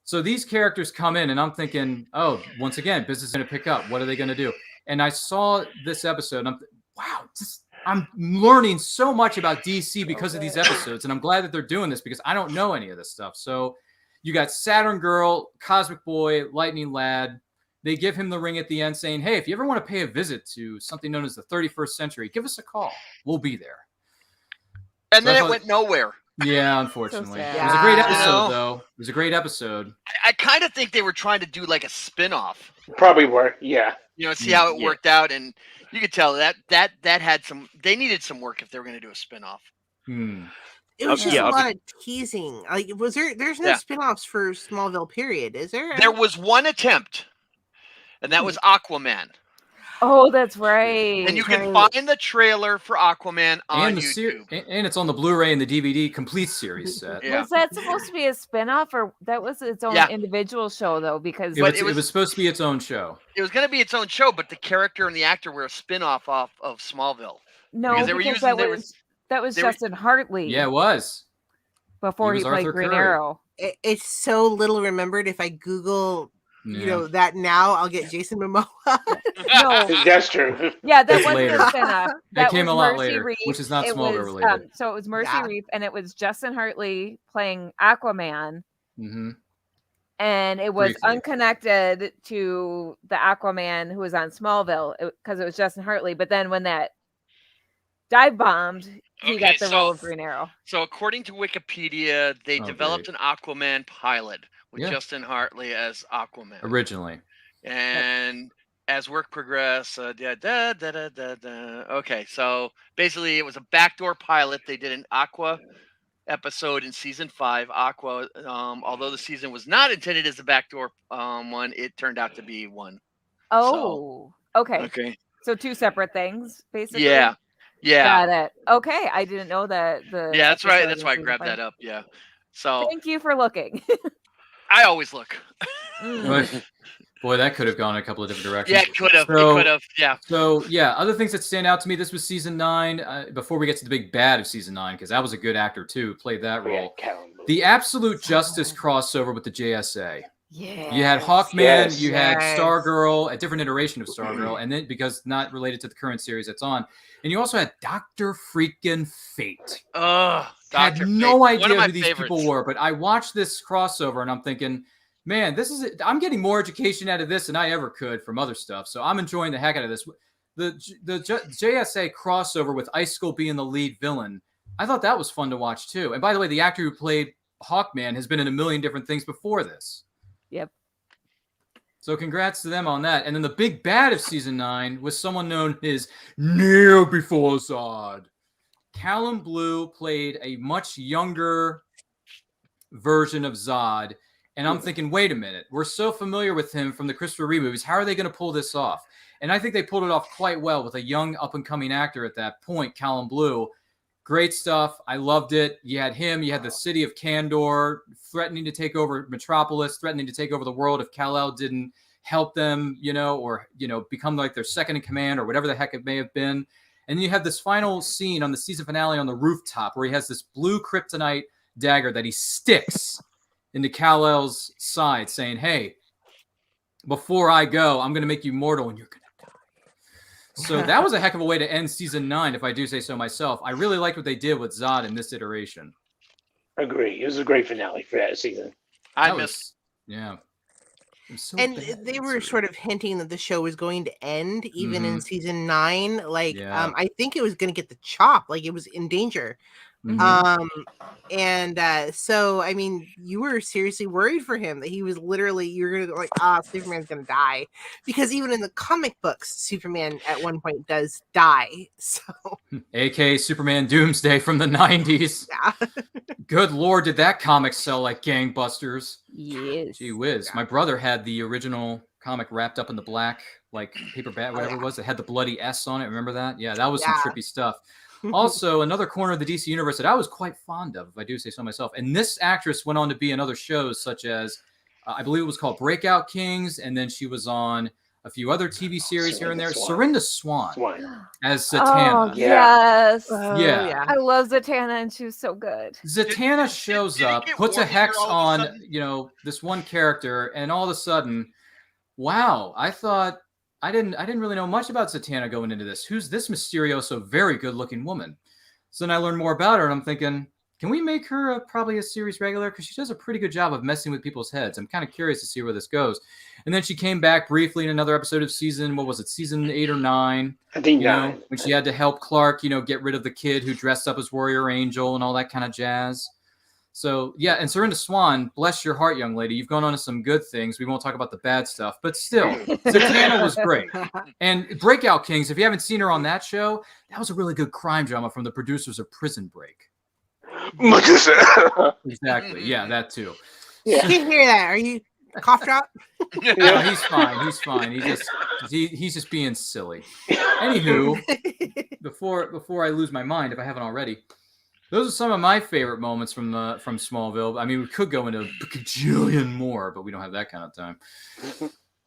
So these characters come in, and I'm thinking, oh, once again, business is going to pick up. What are they going to do? And I saw this episode, and I'm learning so much about DC because of these episodes, and I'm glad that they're doing this because I don't know any of this stuff. So you got Saturn Girl, Cosmic Boy, Lightning Lad. They give him the ring at the end saying, hey, if you ever want to pay a visit to something known as the 31st century, give us a call. We'll be there. And then it went nowhere. Yeah, unfortunately. So it was a great episode, though. It was a great episode. I kind of think they were trying to do like a spin-off. Probably were, yeah. See how it worked out, and you could tell that had some. They needed some work if they were going to do a spin-off. It was just a lot of teasing. Like, there's no spin-offs for Smallville, period, is there? There was one attempt, and that was Aquaman. Oh, that's right. And you can find the trailer for Aquaman on YouTube. And it's on the Blu-ray and the DVD complete series set. Yeah. Was that supposed to be a spin-off, or that was its own individual show, though? Because it was supposed to be its own show. It was going to be its own show, but the character and the actor were a spin-off off of Smallville. No, because that was Justin Hartley. Yeah, it was. Before he played Green Arrow. It's so little remembered. If I Google... that now I'll get Jason Momoa. No, that's true. Yeah, that wasn't a spin-off. That came a lot later, which is not Smallville related. So it was Mercy Reef, and it was Justin Hartley playing Aquaman. Mm-hmm. And it was unconnected to the Aquaman who was on Smallville because it was Justin Hartley. But then when that dive bombed, he got the role of Green Arrow. So according to Wikipedia, they developed an Aquaman pilot. With Justin Hartley as Aquaman. Originally. And as work progressed, okay, so basically it was a backdoor pilot. They did an Aqua episode in season 5. Aqua, although the season was not intended as a backdoor one, it turned out to be one. Oh, so, okay. So 2 separate things, basically? Yeah. Got it. Okay, I didn't know that. Yeah, that's right. That's why I grabbed that up. Yeah. So thank you for looking. I always look. Boy, that could have gone a couple of different directions. Yeah, it could have. It could have. Yeah. So, other things that stand out to me. This was season 9. Before we get to the big bad of season 9, because that was a good actor too, who played that role. The Absolute Justice crossover with the JSA. Yeah. You had Hawkman, you had Stargirl, a different iteration of Stargirl, and then because not related to the current series that's on, and you also had Dr. freaking Fate. I had no idea who these people were, but I watched this crossover and I'm thinking, Man, I'm getting more education out of this than I ever could from other stuff. So I'm enjoying the heck out of this. The JSA crossover with Ice Skull being the lead villain, I thought that was fun to watch too. And by the way, the actor who played Hawkman has been in a million different things before this. Yep. So congrats to them on that. And then the big bad of season 9 was someone known as Neil Before Zod. Callum Blue played a much younger version of Zod. And I'm thinking, wait a minute. We're so familiar with him from the Christopher Reeve movies. How are they going to pull this off? And I think they pulled it off quite well with a young up-and-coming actor at that point, Callum Blue. Great stuff. I loved it. You had him. You had the city of Kandor threatening to take over Metropolis, threatening to take over the world if Kal-El didn't help them, or, become like their second in command or whatever the heck it may have been. And then you have this final scene on the season finale on the rooftop where he has this blue kryptonite dagger that he sticks into Kal-El's side saying, hey, before I go, I'm going to make you mortal and you're going to die. So that was a heck of a way to end season 9, if I do say so myself. I really liked what they did with Zod in this iteration. Agree. It was a great finale for that season. Yeah. So and they were sort of hinting that the show was going to end even in season 9. Like, I think it was going to get the chop. Like, it was in danger. So I mean, you were seriously worried for him that he was literally, you're gonna like, Superman's gonna die, because even in the comic books, Superman at one point does die. So, aka Superman Doomsday from the 90s. Yeah. Good Lord, did that comic sell like gangbusters? Yes. Gee whiz. My brother had the original comic wrapped up in the black, like paperback, whatever it was. It had the bloody S on it. Remember that? Yeah, that was some trippy stuff. Also, another corner of the DC universe that I was quite fond of, if I do say so myself. And this actress went on to be in other shows, such as, I believe it was called Breakout Kings, and then she was on a few other TV series here and there. Serinda Swan as Zatanna. Oh, yes. Yeah. I love Zatanna, and she was so good. Zatanna shows up, puts a hex on, this one character, and all of a sudden, wow, I thought, I didn't really know much about Zatanna going into this. Who's this mysterioso, very good-looking woman? So then I learned more about her, and I'm thinking, can we make her probably a series regular? Because she does a pretty good job of messing with people's heads. I'm kind of curious to see where this goes. And then she came back briefly in another episode of season 8 or 9? I think 9. When she had to help Clark, get rid of the kid who dressed up as Warrior Angel and all that kind of jazz. So, yeah, and Serinda Swan, bless your heart, young lady. You've gone on to some good things. We won't talk about the bad stuff, but still, Zatanna was great. And Breakout Kings, if you haven't seen her on that show, that was a really good crime drama from the producers of Prison Break. Exactly. Yeah, that too. Yeah. I didn't hear that. Are you cough drop? No, he's fine. He's fine. He's just being silly. Anywho, before I lose my mind, if I haven't already, those are some of my favorite moments from Smallville. I mean, we could go into a bajillion more, but we don't have that kind of time.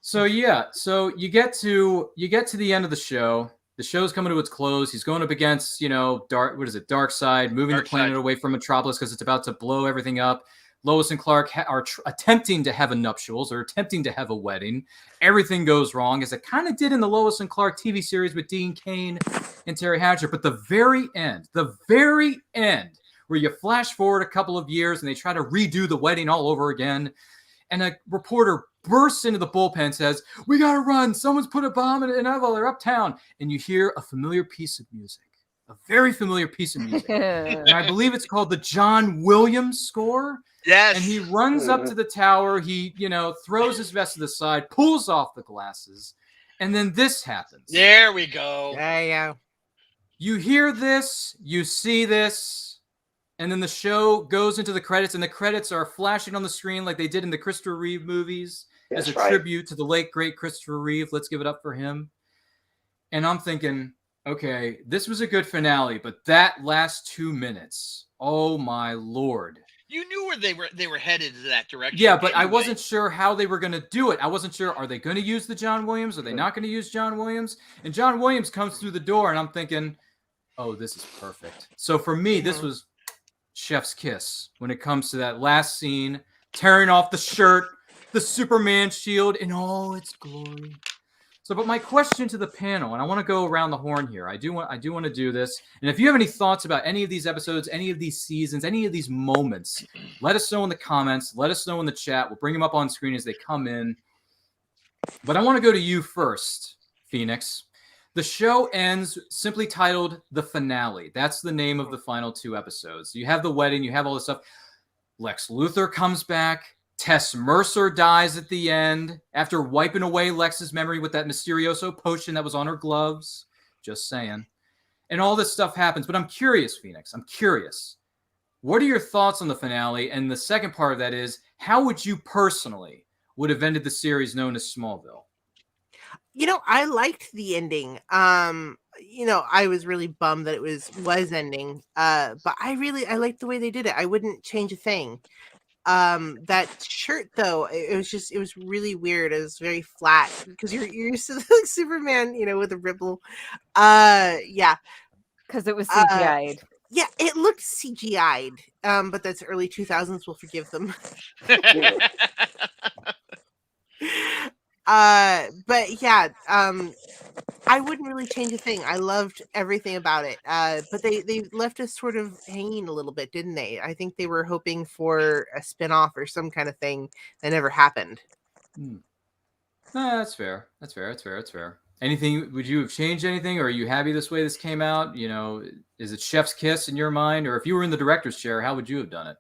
So yeah, so you get to the end of the show. The show's coming to its close. He's going up against, Darkseid, moving the planet away from Metropolis because it's about to blow everything up. Lois and Clark are attempting to have a nuptials or attempting to have a wedding. Everything goes wrong, as it kind of did in the Lois and Clark TV series with Dean Cain and Terry Hatcher. But the very end, where you flash forward a couple of years and they try to redo the wedding all over again, and a reporter bursts into the bullpen and says, "We got to run. Someone's put a bomb in an elevator uptown." And you hear a familiar piece of music. A very familiar piece of music. And I believe it's called the John Williams score. Yes. And he runs up to the tower. He, throws his vest to the side, pulls off the glasses. And then this happens. There we go. There you go. You hear this, you see this, and then the show goes into the credits, and the credits are flashing on the screen like they did in the Christopher Reeve movies as a tribute to the late, great Christopher Reeve. Let's give it up for him. And I'm thinking, okay, this was a good finale, but that last 2 minutes, oh my Lord. You knew where they were headed in that direction. Yeah, but anyway. I wasn't sure how they were going to do it. I wasn't sure, are they going to use the John Williams? Are they not going to use John Williams? And John Williams comes through the door, and I'm thinking, oh, this is perfect. So for me, this was chef's kiss when it comes to that last scene, tearing off the shirt, the Superman shield in all its glory. So, but my question to the panel, and I want to go around the horn here. I do want to do this. And if you have any thoughts about any of these episodes, any of these seasons, any of these moments, let us know in the comments. Let us know in the chat. We'll bring them up on screen as they come in. But I want to go to you first, Phoenix. The show ends simply titled The Finale. That's the name of the final 2 episodes. You have the wedding. You have all this stuff. Lex Luthor comes back. Tess Mercer dies at the end after wiping away Lex's memory with that Mysterioso potion that was on her gloves. Just saying. And all this stuff happens. But I'm curious, Phoenix. I'm curious. What are your thoughts on the finale? And the second part of that is, how would you personally would have ended the series known as Smallville? I liked the ending. I was really bummed that it was ending. But I liked the way they did it. I wouldn't change a thing. That shirt though, it was really weird. It was very flat because you're used to like Superman, with a ripple. Yeah, because it was CGI'd. Yeah, it looked CGI'd. But that's early 2000s. We'll forgive them. But yeah, I wouldn't really change a thing. I loved everything about it. But they left us sort of hanging a little bit, didn't they? I think they were hoping for a spinoff or some kind of thing that never happened. That's fair. That's fair. Anything, would you have changed anything, or are you happy this way this came out? Is it chef's kiss in your mind? Or if you were in the director's chair, how would you have done it?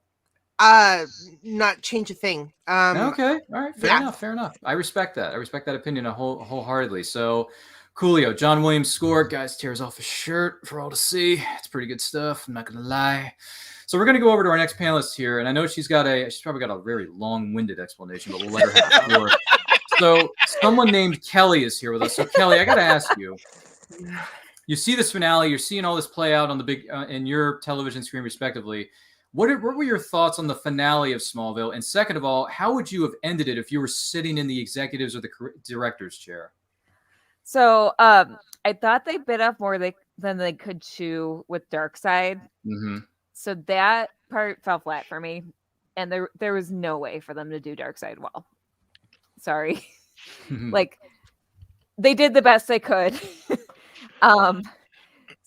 Not change a thing. Okay. All right. Fair enough. I respect that. I respect that opinion wholeheartedly. So, Coolio, John Williams score. Guys tears off his shirt for all to see. It's pretty good stuff. I'm not going to lie. So we're going to go over to our next panelist here. And I know she's probably got a very long-winded explanation, but we'll let her have the floor. So someone named Kelly is here with us. So Kelly, I got to ask you, you see this finale, you're seeing all this play out on the big, in your television screen respectively. What were your thoughts on the finale of Smallville? And second of all, how would you have ended it if you were sitting in the executives or the director's chair? So I thought they bit off more than they could chew with Darkseid. Mm-hmm. So that part fell flat for me. And there was no way for them to do Darkseid well. Sorry. Like, they did the best they could.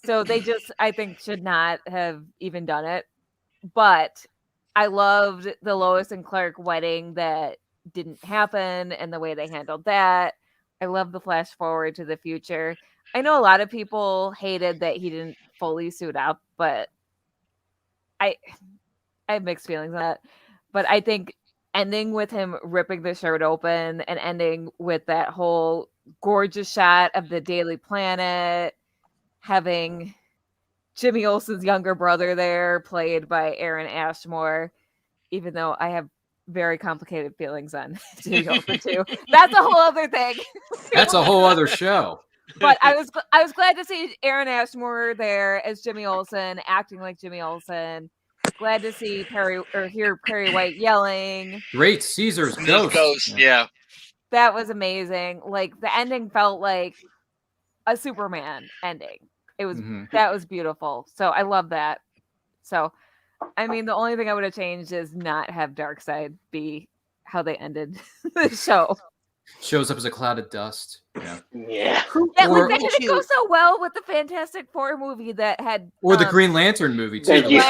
So they just, I think, should not have even done it. But I loved the Lois and Clark wedding that didn't happen and the way they handled that. I love the flash forward to the future. I know a lot of people hated that he didn't fully suit up, but I have mixed feelings on that. But I think ending with him ripping the shirt open and ending with that whole gorgeous shot of the Daily Planet, having Jimmy Olsen's younger brother there, played by Aaron Ashmore, even though I have very complicated feelings on Jimmy Olsen too. That's a whole other thing. That's a whole other show. But I was glad to see Aaron Ashmore there as Jimmy Olsen, acting like Jimmy Olsen. Glad to see hear Perry White yelling. Great Caesar's Ghost. Yeah. That was amazing. Like, the ending felt like a Superman ending. It was that was beautiful. So I love that. So, I mean, the only thing I would have changed is not have Darkseid be how they ended the show. Shows up as a cloud of dust. Yeah. That didn't go so well with the Fantastic Four movie that had, or the Green Lantern movie too. Thank you.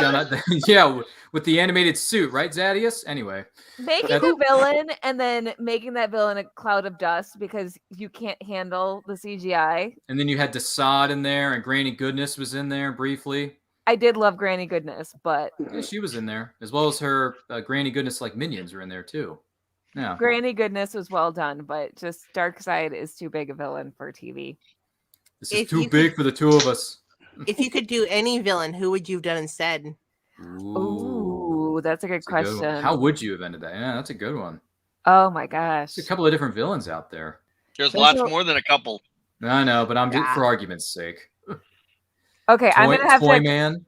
Yeah, with the animated suit, right, Zadius? Anyway, making a villain and then making that villain a cloud of dust because you can't handle the CGI. And then you had Desaad in there, and Granny Goodness was in there briefly. I did love Granny Goodness, but yeah, she was in there, as well as her Granny Goodness like minions were in there too. Yeah, Granny Goodness was well done, but just Darkseid is too big a villain for TV. This is too big for the two of us. If you could do any villain, who would you have done instead? Ooh, that's a good question. How would you have ended that? Yeah, that's a good one. Oh my gosh. There's a couple of different villains out there. There's lots more than a couple. I know, but I'm just for argument's sake. Okay, I'm gonna have Toyman.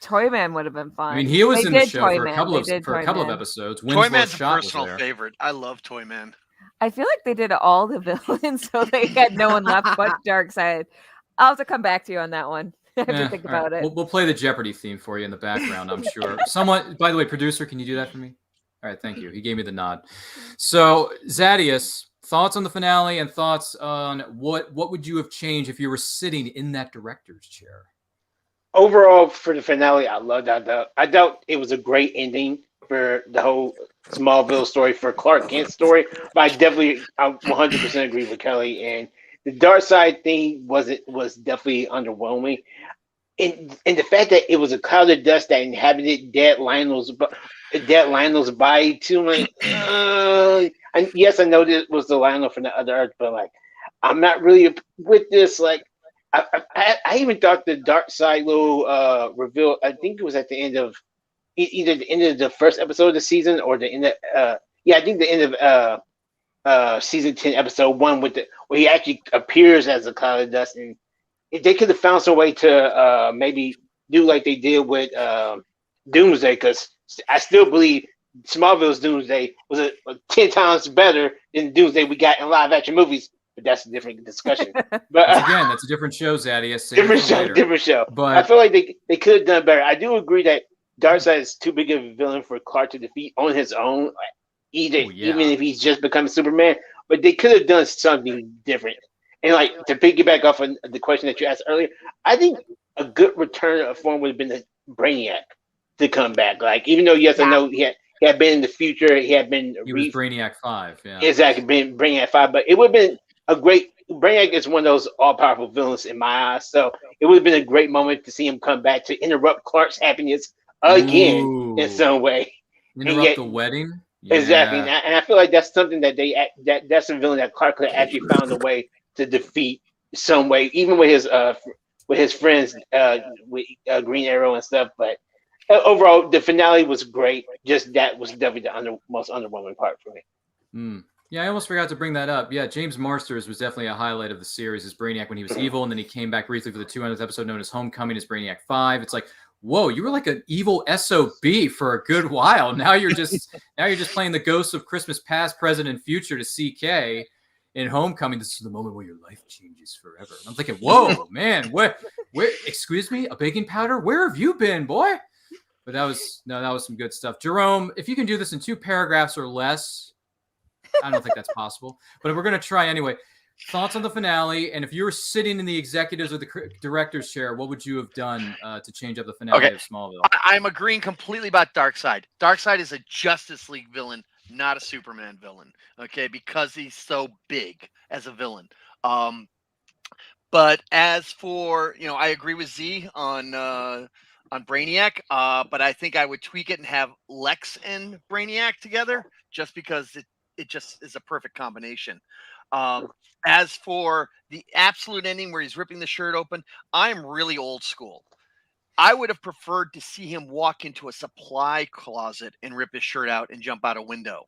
Toyman would have been fun. I mean, he was in the show for a couple of episodes. Toyman's a personal favorite. I love Toyman. I feel like they did all the villains, so they had no one left but Darkseid. I'll have to come back to you on that one. I have to think about it. We'll play the Jeopardy theme for you in the background, I'm sure. Someone, by the way, producer, can you do that for me? All right, thank you. He gave me the nod. So, Zadius, thoughts on the finale and thoughts on what would you have changed if you were sitting in that director's chair? Overall, for the finale, I loved that. I thought it was a great ending for the whole Smallville story, for Clark Kent's story. But I 100% agree with Kelly. And the dark side thing was definitely underwhelming. And the fact that it was a cloud of dust that inhabited dead Lionel's body too, like, and yes, I know this was the Lionel from the other Earth, but like, I'm not really with this. Like, I even thought the dark side little reveal. I think it was at the end of either the end of the first episode of the season or the end of I think the end of season 10 episode 1 where he actually appears as a cloud of dust. And if they could have found some way to maybe do like they did with Doomsday, because I still believe Smallville's Doomsday was 10 times better than Doomsday we got in live action movies. But that's a different discussion. But again, that's a different show, Zaddy. Different show. But I feel like they could have done better. I do agree that Darkseid is too big of a villain for Clark to defeat on his own, even if he's just becoming Superman. But they could have done something different. And like, to piggyback off of the question that you asked earlier, I think a good return of form would have been the Brainiac to come back. Like, even though I know he had been in the future, he was Brainiac 5. Yeah, exactly, been Brainiac 5. But it would have been a great. Brainiac is one of those all-powerful villains in my eyes, so it would have been a great moment to see him come back to interrupt Clark's happiness again in some way. Interrupt the wedding. Yeah. Exactly, and I feel like that's something that that's a villain that Clark could have actually found a way to defeat some way, even with his friends, with Green Arrow and stuff. But overall, the finale was great. Just that was definitely the most underwhelming part for me. Yeah, I almost forgot to bring that up. Yeah, James Marsters was definitely a highlight of the series as Brainiac when he was evil, and then he came back briefly for the 200th episode known as Homecoming as Brainiac 5. It's like, whoa, you were like an evil SOB for a good while. Now you're just playing the ghosts of Christmas past, present, and future to CK in Homecoming. This is the moment where your life changes forever. And I'm thinking, whoa, man, where? Excuse me, a baking powder? Where have you been, boy? But that was some good stuff. Jerome, if you can do this in 2 paragraphs or less. I don't think that's possible, but we're going to try anyway. Thoughts on the finale, and if you were sitting in the executives or the director's chair, what would you have done to change up the finale of Smallville? I'm agreeing completely about Darkseid. Darkseid is a Justice League villain, not a Superman villain, okay, because he's so big as a villain. But as for, I agree with Z on Brainiac, but I think I would tweak it and have Lex and Brainiac together, just because it just is a perfect combination. As for the absolute ending where he's ripping the shirt open, I'm really old school. I would have preferred to see him walk into a supply closet and rip his shirt out and jump out a window.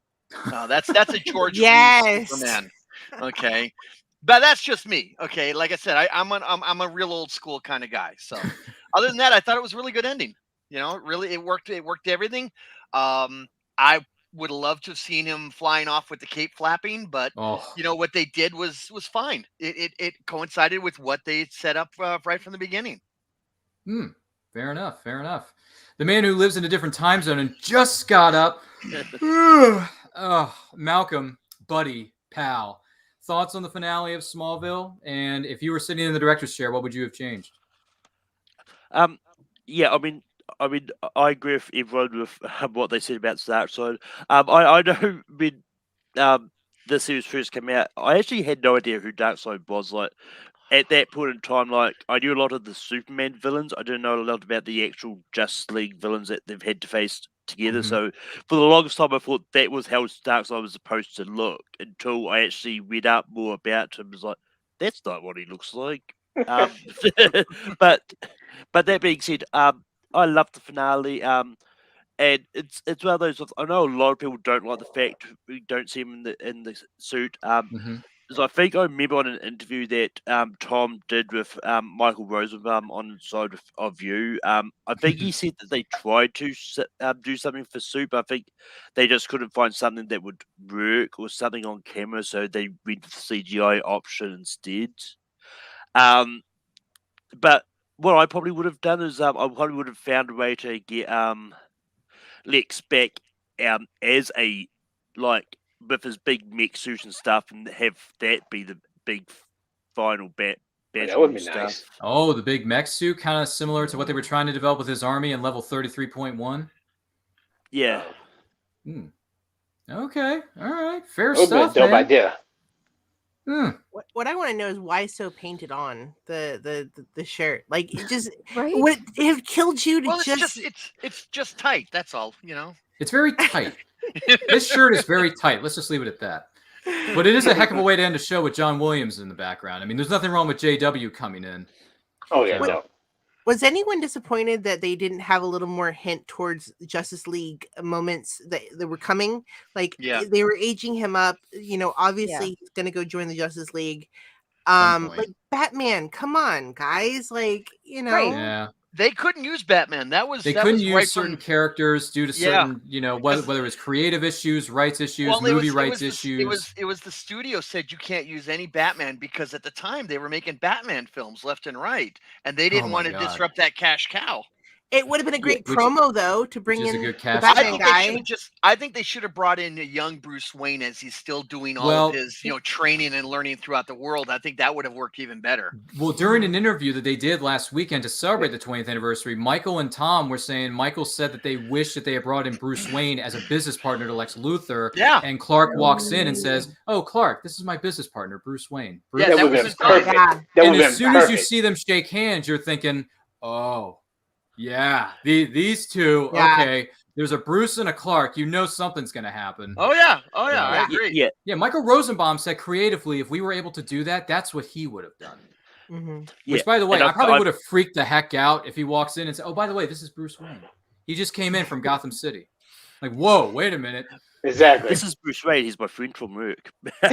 That's a George Reeves Superman. Okay. But that's just me. Okay. Like I said, I'm a real old school kind of guy. So other than that, I thought it was a really good ending. Really, it worked everything. I would love to have seen him flying off with the cape flapping, but what they did was fine. It coincided with what they set up right from the beginning. Fair enough. The man who lives in a different time zone and just got up. Malcolm, buddy, pal. Thoughts on the finale of Smallville? And if you were sitting in the director's chair, what would you have changed? Yeah, I mean, I agree with everyone with what they said about Darkseid. I know when the series first came out, I actually had no idea who Darkseid was. Like, at that point in time, like, I knew a lot of the Superman villains. I didn't know a lot about the actual Justice League villains that they've had to face together. So for the longest time, I thought that was how Darkseid was supposed to look, until I actually read up more about him. I was like, that's not what he looks like. But that being said, I love the finale, and it's one of those. I know a lot of people don't like the fact we don't see him in the suit. Because I think I remember on an interview that Tom did with Michael Rosenbaum on Inside of You. I think he said that they tried to do something for suit, but I think they just couldn't find something that would work or something on camera, so they went with the CGI option instead. But what I probably would have done is I probably would have found a way to get Lex back as a with his big mech suit and stuff, and have that be the big final battle. That would be nice. Oh, the big mech suit, kind of similar to what they were trying to develop with his army in level 33.1. Yeah. Okay. All right. Fair That would stuff, be a dope man. idea. What I want to know is why so painted on the shirt. Like it just Right? would it have killed you to Well, just it's just tight. That's all. It's very tight. This shirt is very tight. Let's just leave it at that. But it is a heck of a way to end a show with John Williams in the background. I mean, there's nothing wrong with JW coming in. Oh yeah, So- no. Was anyone disappointed that they didn't have a little more hint towards Justice League moments that were coming? Like they were aging him up. Obviously he's gonna go join the Justice League. Like Batman, come on, guys. Like, Yeah. They couldn't use Batman. They couldn't use certain characters due to certain, whether it's creative issues, rights issues, movie rights issues. It was the studio said you can't use any Batman because at the time they were making Batman films left and right, and they didn't want to disrupt that cash cow. It would have been a great promo though to bring in a good the cast. Batman guy. I think they should have brought in a young Bruce Wayne as he's still doing all of his, training and learning throughout the world. I think that would have worked even better. Well, during an interview that they did last weekend to celebrate the 20th anniversary, Michael and Tom were saying Michael said that they wish that they had brought in Bruce Wayne as a business partner to Lex Luthor. Yeah. And Clark walks in and says, "Oh, Clark, this is my business partner, Bruce Wayne." Yeah, that would have been perfect. And as soon as you see them shake hands, you're thinking, "Oh, yeah, these two, okay. There's a Bruce and a Clark. You know something's going to happen." Oh yeah, I agree. Yeah, Michael Rosenbaum said creatively, if we were able to do that, that's what he would have done. Mm-hmm. Which, by the way, I probably would have freaked the heck out if he walks in and said, "Oh, by the way, this is Bruce Wayne. He just came in from Gotham City." Like, whoa, wait a minute. Exactly. This is Bruce Wayne. He's my friend from work. Hey,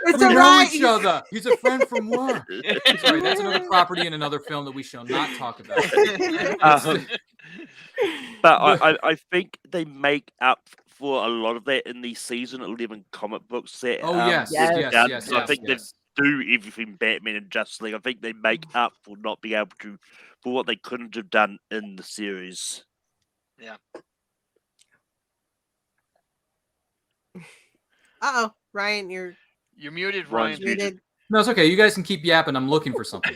we know each other. He's a friend from work. Sorry, that's another property in another film that we shall not talk about. But I think they make up for a lot of that in the season 11 comic book set. Yes. I think they do everything Batman and Justice League. I think they make up for not being able to, for what they couldn't have done in the series. Yeah. Ryan, you're muted. Ryan. Muted. No, it's okay. You guys can keep yapping. I'm looking for something.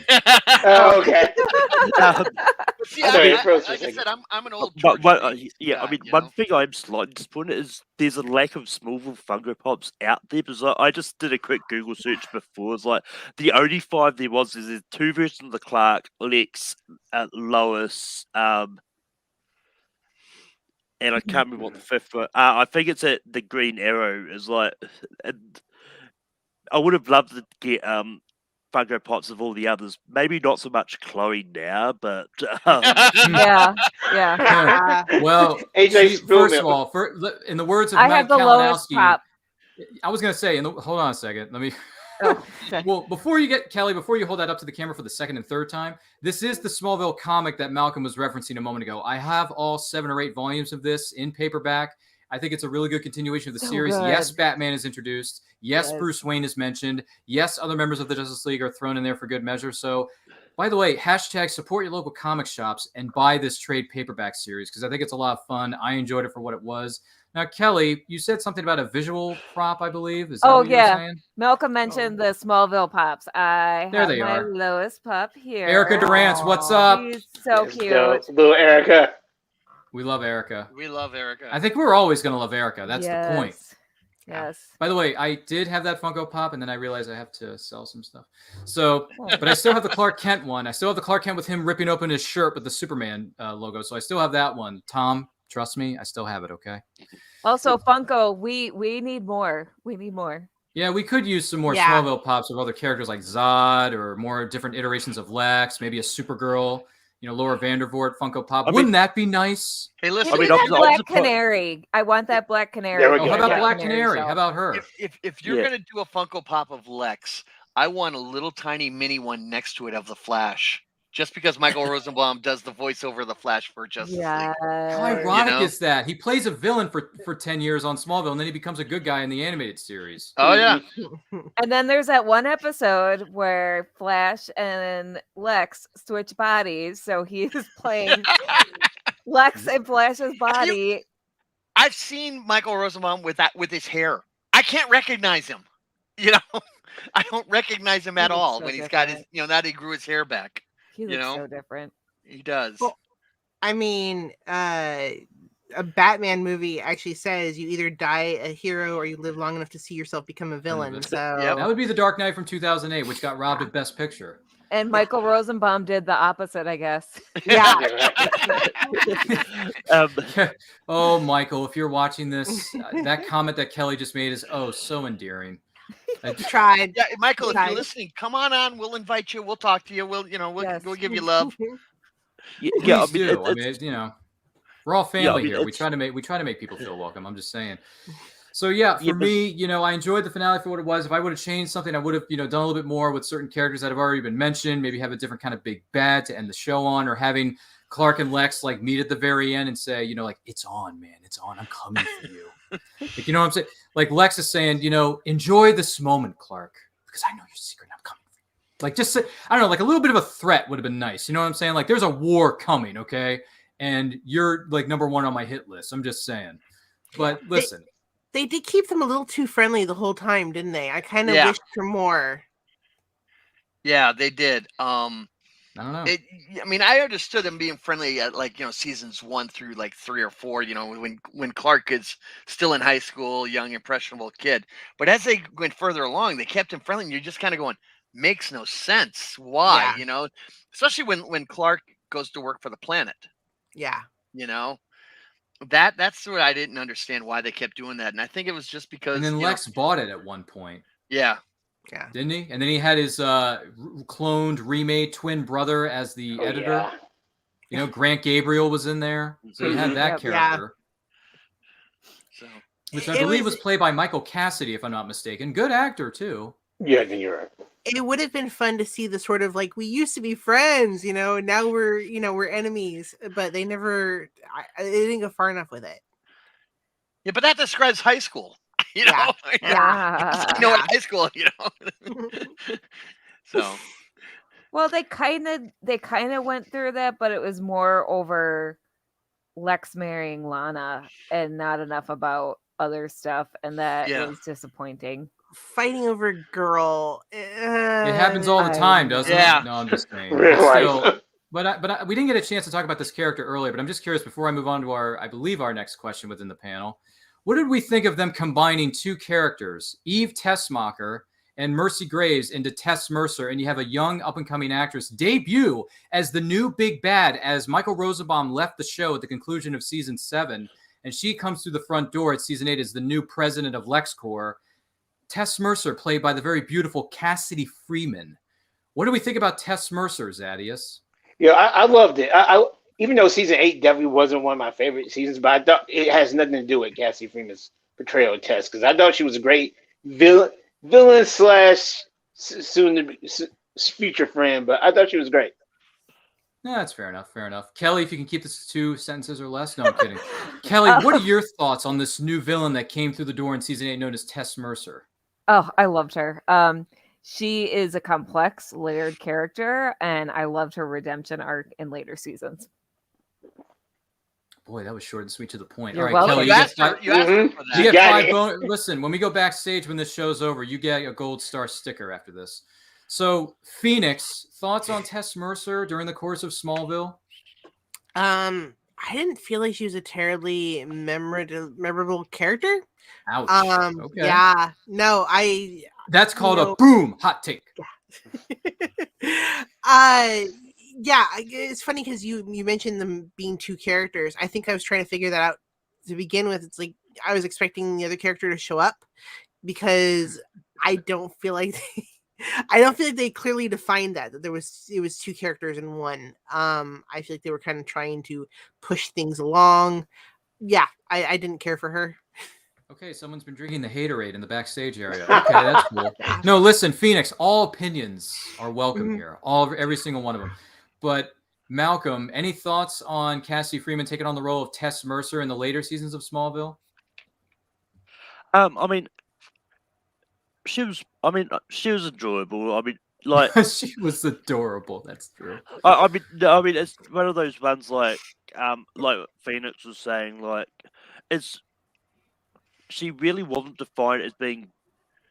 Okay. See, like I said, I'm an old. One One thing I'm slightly disappointed is there's a lack of Smallville Funko Pops out there, because I just did a quick Google search before. It's like the only 5 there was is there's 2 versions of the Clark, Lex, Lois, and I can't remember what the 5th one. I think it's the Green Arrow is like. I would have loved to get Funko Pops of all the others. Maybe not so much Chloe now, but yeah. Well, first of all, in the words of I Mike have the Lois Kalinowski, pop. I was going to say, hold on a second. Let me. Well, before you hold that up to the camera for the second and third time, this is the Smallville comic that Malcolm was referencing a moment ago. I have all 7 or 8 volumes of this in paperback. I think it's a really good continuation of the series. Good. Yes, Batman is introduced. Yes, Bruce Wayne is mentioned. Yes, other members of the Justice League are thrown in there for good measure. So, by the way, hashtag support your local comic shops and buy this trade paperback series, because I think it's a lot of fun. I enjoyed it for what it was. Now, Kelly, you said something about a visual prop, I believe. Is that what you were saying? Malcolm mentioned the Smallville pops. I there have they my are. Lois pup here. Erica Durant's, what's up? She's so cute. Little Erica. We love Erica. We love Erica. I think we're always going to love Erica. That's the point. Yes. By the way, I did have that Funko Pop, and then I realized I have to sell some stuff. So, but I still have the Clark Kent one. I still have the Clark Kent with him ripping open his shirt with the Superman logo. So I still have that one. Tom, trust me, I still have it. Okay. Also, Funko, we need more. We need more. Yeah, we could use some more Smallville pops of other characters like Zod, or more different iterations of Lex, maybe a Supergirl. Laura Vandervoort Funko Pop. Wouldn't that be nice? Hey, listen. Black Canary. I want that Black Canary. How about Black Canary? How about her? If you're gonna do a Funko Pop of Lex, I want a little tiny mini one next to it of the Flash. Just because Michael Rosenbaum does the voiceover of the Flash for Justice League. How ironic is that? He plays a villain for 10 years on Smallville, and then he becomes a good guy in the animated series. Oh, yeah. And then there's that one episode where Flash and Lex switch bodies. So he is playing Lex and Flash's body. I've seen Michael Rosenbaum with his hair. I can't recognize him. You know, I don't recognize him He at looks all so when he's got his, different. now that he grew his hair back. He looks so different. He does. Well, I mean, a Batman movie actually says you either die a hero or you live long enough to see yourself become a villain. So that would be The Dark Knight from 2008, which got robbed of Best Picture. And Michael Rosenbaum did the opposite, I guess. Yeah. Oh, Michael, if you're watching this, that comment that Kelly just made is so endearing. I tried. Yeah, Michael, if you're listening, come on. We'll invite you. We'll talk to you. We'll give you love. Please do. I mean, we're all family here. We try to make people feel welcome. I'm just saying. So for me, I enjoyed the finale for what it was. If I would have changed something, I would have, done a little bit more with certain characters that have already been mentioned. Maybe have a different kind of big bad to end the show on, or having Clark and Lex like meet at the very end and say, it's on, man, it's on. I'm coming for you. Like, you know what I'm saying? Like Lex is saying, enjoy this moment, Clark, because I know your secret. I'm coming for you. Like, just I don't know, like a little bit of a threat would have been nice. You know what I'm saying? Like, there's a war coming, okay? And you're like number one on my hit list. I'm just saying. But listen. They did keep them a little too friendly the whole time, didn't they? I kind of wished for more. Yeah, they did. I don't know. I understood them being friendly at seasons 1 through 3 or 4. When Clark is still in high school, young impressionable kid. But as they went further along, they kept him friendly, and you're just kind of going, makes no sense. Why? Yeah. Especially when Clark goes to work for the planet. Yeah. That's what I didn't understand, why they kept doing that. And I think it was just because. And then Lex bought it at one point. Yeah. Yeah. Didn't he? And then he had his cloned, remade twin brother as the editor. Yeah. Grant Gabriel was in there. So he had that character. So, which I believe was played by Michael Cassidy, if I'm not mistaken. Good actor, too. Yeah, then you're right. It would have been fun to see the sort of we used to be friends, and now we're enemies, but they never, they didn't go far enough with it. Yeah, but that describes high school, Yeah. High school, So. Well, they kind of went through that, but it was more over Lex marrying Lana and not enough about other stuff, and that was disappointing. Fighting over a girl. It happens all the time, doesn't it? No, I'm just saying. But we didn't get a chance to talk about this character earlier, but I'm just curious, before I move on to our next question within the panel, what did we think of them combining two characters, Eve Tessmacher and Mercy Graves, into Tess Mercer, and you have a young up-and-coming actress debut as the new big bad as Michael Rosenbaum left the show at the conclusion of season 7, and she comes through the front door at season 8 as the new president of LexCorp. Tess Mercer, played by the very beautiful Cassidy Freeman. What do we think about Tess Mercer, Zadius? Yeah, I loved it. I even though season 8 definitely wasn't one of my favorite seasons, but I thought it has nothing to do with Cassidy Freeman's portrayal of Tess, because I thought she was a great villain / soon to be future friend, but I thought she was great. No, that's fair enough. Fair enough. Kelly, if you can keep this to 2 sentences or less. No, I'm kidding. Kelly, what are your thoughts on this new villain that came through the door in season 8 known as Tess Mercer? Oh, I loved her. She is a complex, layered character, and I loved her redemption arc in later seasons. Boy, that was short and sweet to the point. You're all right, welcome. Kelly, You asked her for that. you get 5 Listen, when we go backstage, when this show's over, you get a gold star sticker after this. So, Phoenix, thoughts on Tess Mercer during the course of Smallville? I didn't feel like she was a terribly memorable character. Ouch. Okay. Yeah. No, That's called a boom hot take. Yeah, it's funny because you mentioned them being two characters. I think I was trying to figure that out to begin with. It's like I was expecting the other character to show up, because I don't feel like they clearly defined that it was two characters in one. I feel like they were kind of trying to push things along. Yeah, I didn't care for her. Okay, someone's been drinking the Haterade in the backstage area. Okay, that's cool. No, listen, Phoenix, all opinions are welcome here. Every single one of them. But Malcolm, any thoughts on Cassidy Freeman taking on the role of Tess Mercer in the later seasons of Smallville? She was enjoyable. She was adorable. That's true. I mean, it's one of those ones like Phoenix was saying, it's she really wasn't defined as being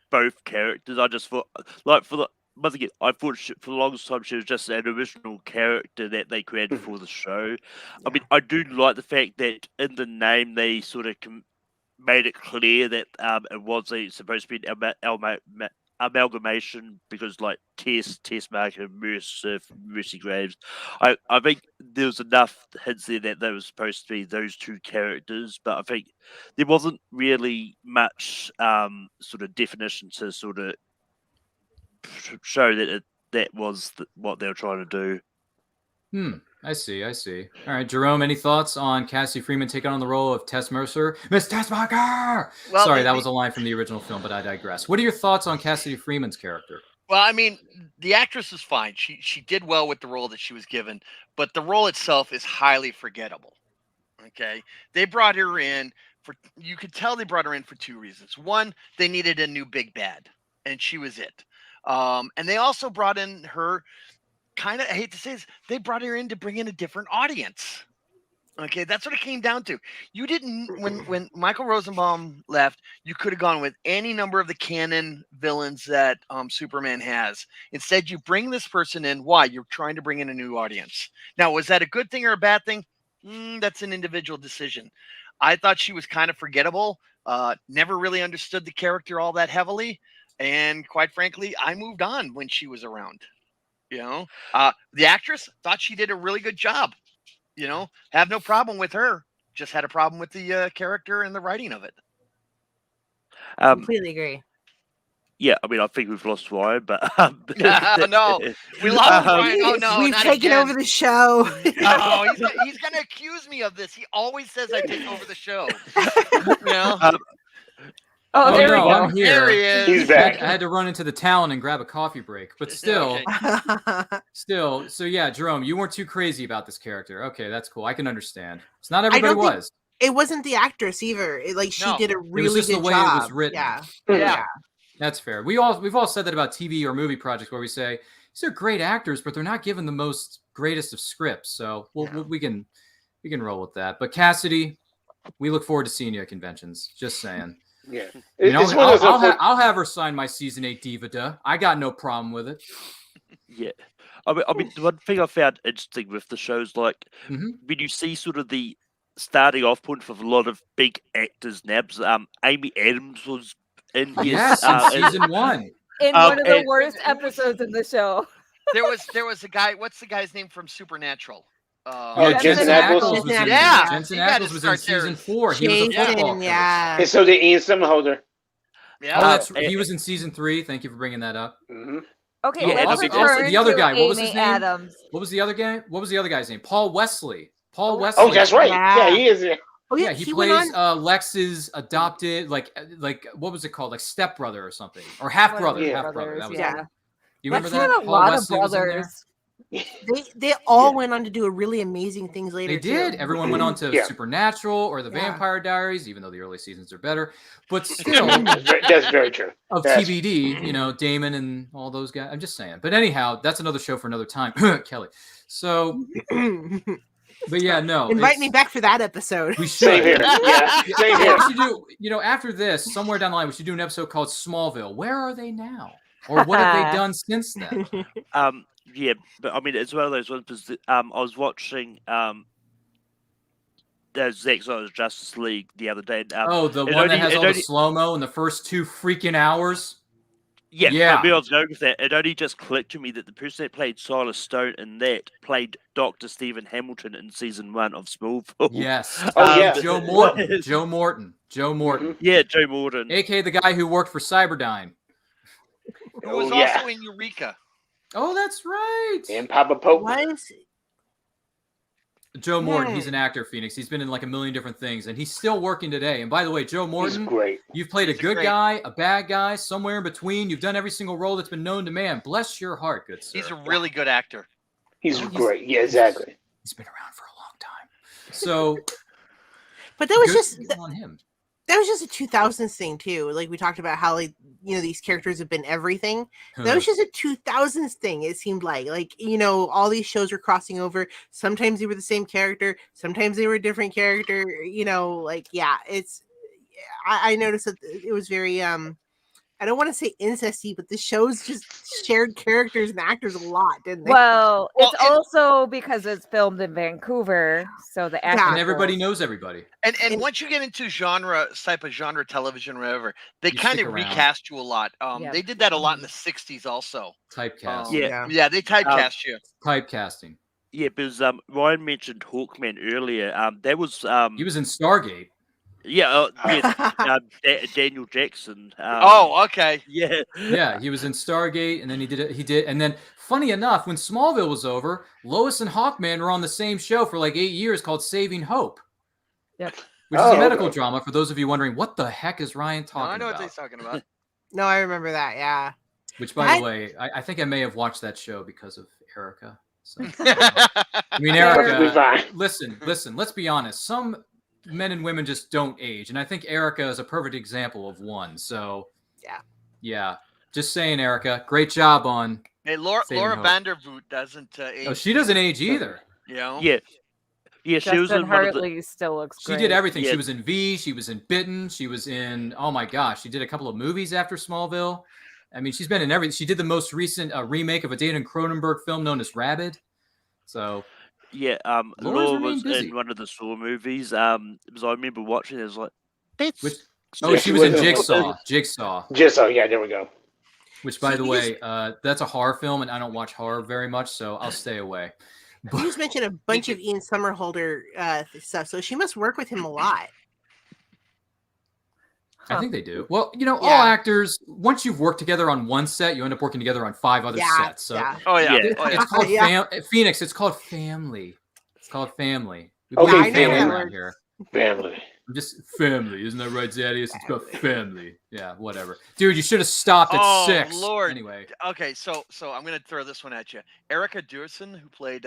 both characters. I just thought, like, once again, I thought for the longest time she was just an original character that they created for the show. I mean, I do like the fact that in the name they sort of made it clear that it wasn't supposed to be an amalgamation, because like Tess Mercer, Mercy Graves. I think there was enough hints there that they were supposed to be those two characters, but I think there wasn't really much sort of definition to sort of show that that was what they were trying to do. I see. All right, Jerome, any thoughts on Cassie Freeman taking on the role of Tess Mercer? Miss Tess Mercer! Well, Sorry, that was a line from the original film, but I digress. What are your thoughts on Cassidy Freeman's character? Well, I mean, the actress is fine. She did well with the role that she was given, but the role itself is highly forgettable. Okay, they brought her in you could tell they brought her in for two reasons. One, they needed a new big bad, and she was it. And they also brought in her. I hate to say this, they brought her in to bring in a different audience. Okay, that's what it came down to. You didn't, when Michael Rosenbaum left, you could have gone with any number of the canon villains that Superman has. Instead, you bring this person in. Why? You're trying to bring in a new audience. Now, was that a good thing or a bad thing? That's an individual decision. I thought she was kind of forgettable. Never really understood the character all that heavily. And quite frankly, I moved on when she was around. You know, the actress thought she did a really good job. You know, have no problem with her. Just had a problem with the character and the writing of it. Completely agree. Yeah, I mean, I think we've lost Ryan, but no, we lost Ryan. Oh no, we've taken over the show. Oh, he's going to accuse me of this. He always says I take over the show. You know? There we go. I'm here. There he is. He's back. I had to run into the town and grab a coffee break, but still, So yeah, Jerome, you weren't too crazy about this character. Okay, that's cool. I can understand. It's not everybody was. It wasn't the actress either. She did a really it was just good the way job. it was written. Yeah. That's fair. We've all said that about TV or movie projects where we say these are great actors, but they're not given the most greatest of scripts. So we can roll with that. But Cassidy, we look forward to seeing you at conventions. Just saying. Yeah, I'll have her sign my season 8 Diva. I got no problem with it. Yeah, I mean, the one thing I found interesting with the shows, like when you see sort of the starting off point for a lot of big actors, nabs. Amy Adams was in his in season 1 in one of the worst episodes in the show. There was a guy. What's the guy's name from Supernatural? Jensen Ackles was in. Yeah, Jensen Ackles was in season 4. He was a football coach. And so the Ian Somerhalder. Yeah, he was in season 3. Thank you for bringing that up. Okay, Yeah, let's also return the other to guy. What was his Amy name? Adams. What was the other guy? What was the other guy's name? Paul Wesley. Paul Wesley. Oh, that's right. Yeah, he is. Yeah, he plays Lex's adopted, like what was it called, like stepbrother or something, or half brother. Half brother. That was it. You remember Lex that? had a lot of brothers. They all went on to do really amazing things later. They did. Too. Everyone went on to Supernatural or the Vampire Diaries, even though the early seasons are better. But still, that's very true. Of TBD, you know, Damon and all those guys. I'm just saying. But anyhow, that's another show for another time, Kelly. So, but yeah, no. Invite me back for that episode. We should. Same here. Yeah, same here. We should do. You know, after this, somewhere down the line, we should do an episode called Smallville. Where are they now? Or what have they done since then? Yeah, but I mean, it's one of those ones because I was watching Zack Snyder's Justice League the other day. The one that has all the slow-mo in the first 2 freaking hours? Yeah. I was going with that. It only just clicked to me that the person that played Silas Stone in that played Dr. Stephen Hamilton in season 1 of Smallville. Yes. Joe Morton. Joe Morton. Yeah, Joe Morton. A.K.A. the guy who worked for Cyberdyne. Who was also in Eureka. Oh, that's right. And Papa Pope. Joe Morton, he's an actor, Phoenix. He's been in like a million different things, and he's still working today. And by the way, Joe Morton, he's great. You've played a good guy, a bad guy, somewhere in between. You've done every single role that's been known to man. Bless your heart, good sir. He's a really good actor. He's great. Yeah, exactly. He's been around for a long time. So, but that was just on him. That was just a 2000s thing too. Like we talked about how these characters have been everything. That was just a 2000s thing. It seemed like all these shows were crossing over. Sometimes they were the same character. Sometimes they were a different character. I noticed that it was very I don't want to say incesty, but the shows just shared characters and actors a lot, didn't they? Well, it's also because it's filmed in Vancouver, so the actors and everybody knows everybody. And once you get into type of genre television, or whatever, they kind of recast you a lot. They did that a lot in the '60s, also. Typecast. Yeah, they typecast you. Typecasting. Yeah, because Ryan mentioned Hawkman earlier. That was he was in Stargate. Yeah, Daniel Jackson. Okay. Yeah, he was in Stargate, and then he did, and then funny enough, when Smallville was over, Lois and Hawkman were on the same show for like 8 years called Saving Hope. Yep. Which is a medical drama. For those of you wondering, what the heck is Ryan talking about? I know what he's talking about. No, I remember that. Yeah. Which, by the way, I think I may have watched that show because of Erica. So, I mean, Erica. Listen. Let's be honest. Some men and women just don't age, and I think Erica is a perfect example of one. So yeah, just saying, Erica, great job on. Hey, Laura Vandervoot doesn't age. Oh, she doesn't age either. Yeah. She was in Hartley still looks great. She did everything. She was in V. She was in Bitten. She was in. Oh my gosh, she did a couple of movies after Smallville. I mean, she's been in everything. She did the most recent remake of a David Cronenberg film known as Rabid. So. Yeah, Laura was in one of the Saw movies. Because I remember watching it, I was like, she was in Jigsaw. Jigsaw, yeah, there we go. Which, by the way, that's a horror film, and I don't watch horror very much, so I'll stay away. You just mentioned a bunch of Ian Somerhalder stuff, so she must work with him a lot. I think they do. Well, all actors, once you've worked together on one set, you end up working together on 5 other sets. So it's called Phoenix. It's called family. It's called family. Okay, family around here. Family. I'm just family, isn't that right, Zadius? It's called family. Yeah, whatever. Dude, you should have stopped at 6. Lord. Anyway. Okay, so I'm gonna throw this one at you. Erica Doerson, who played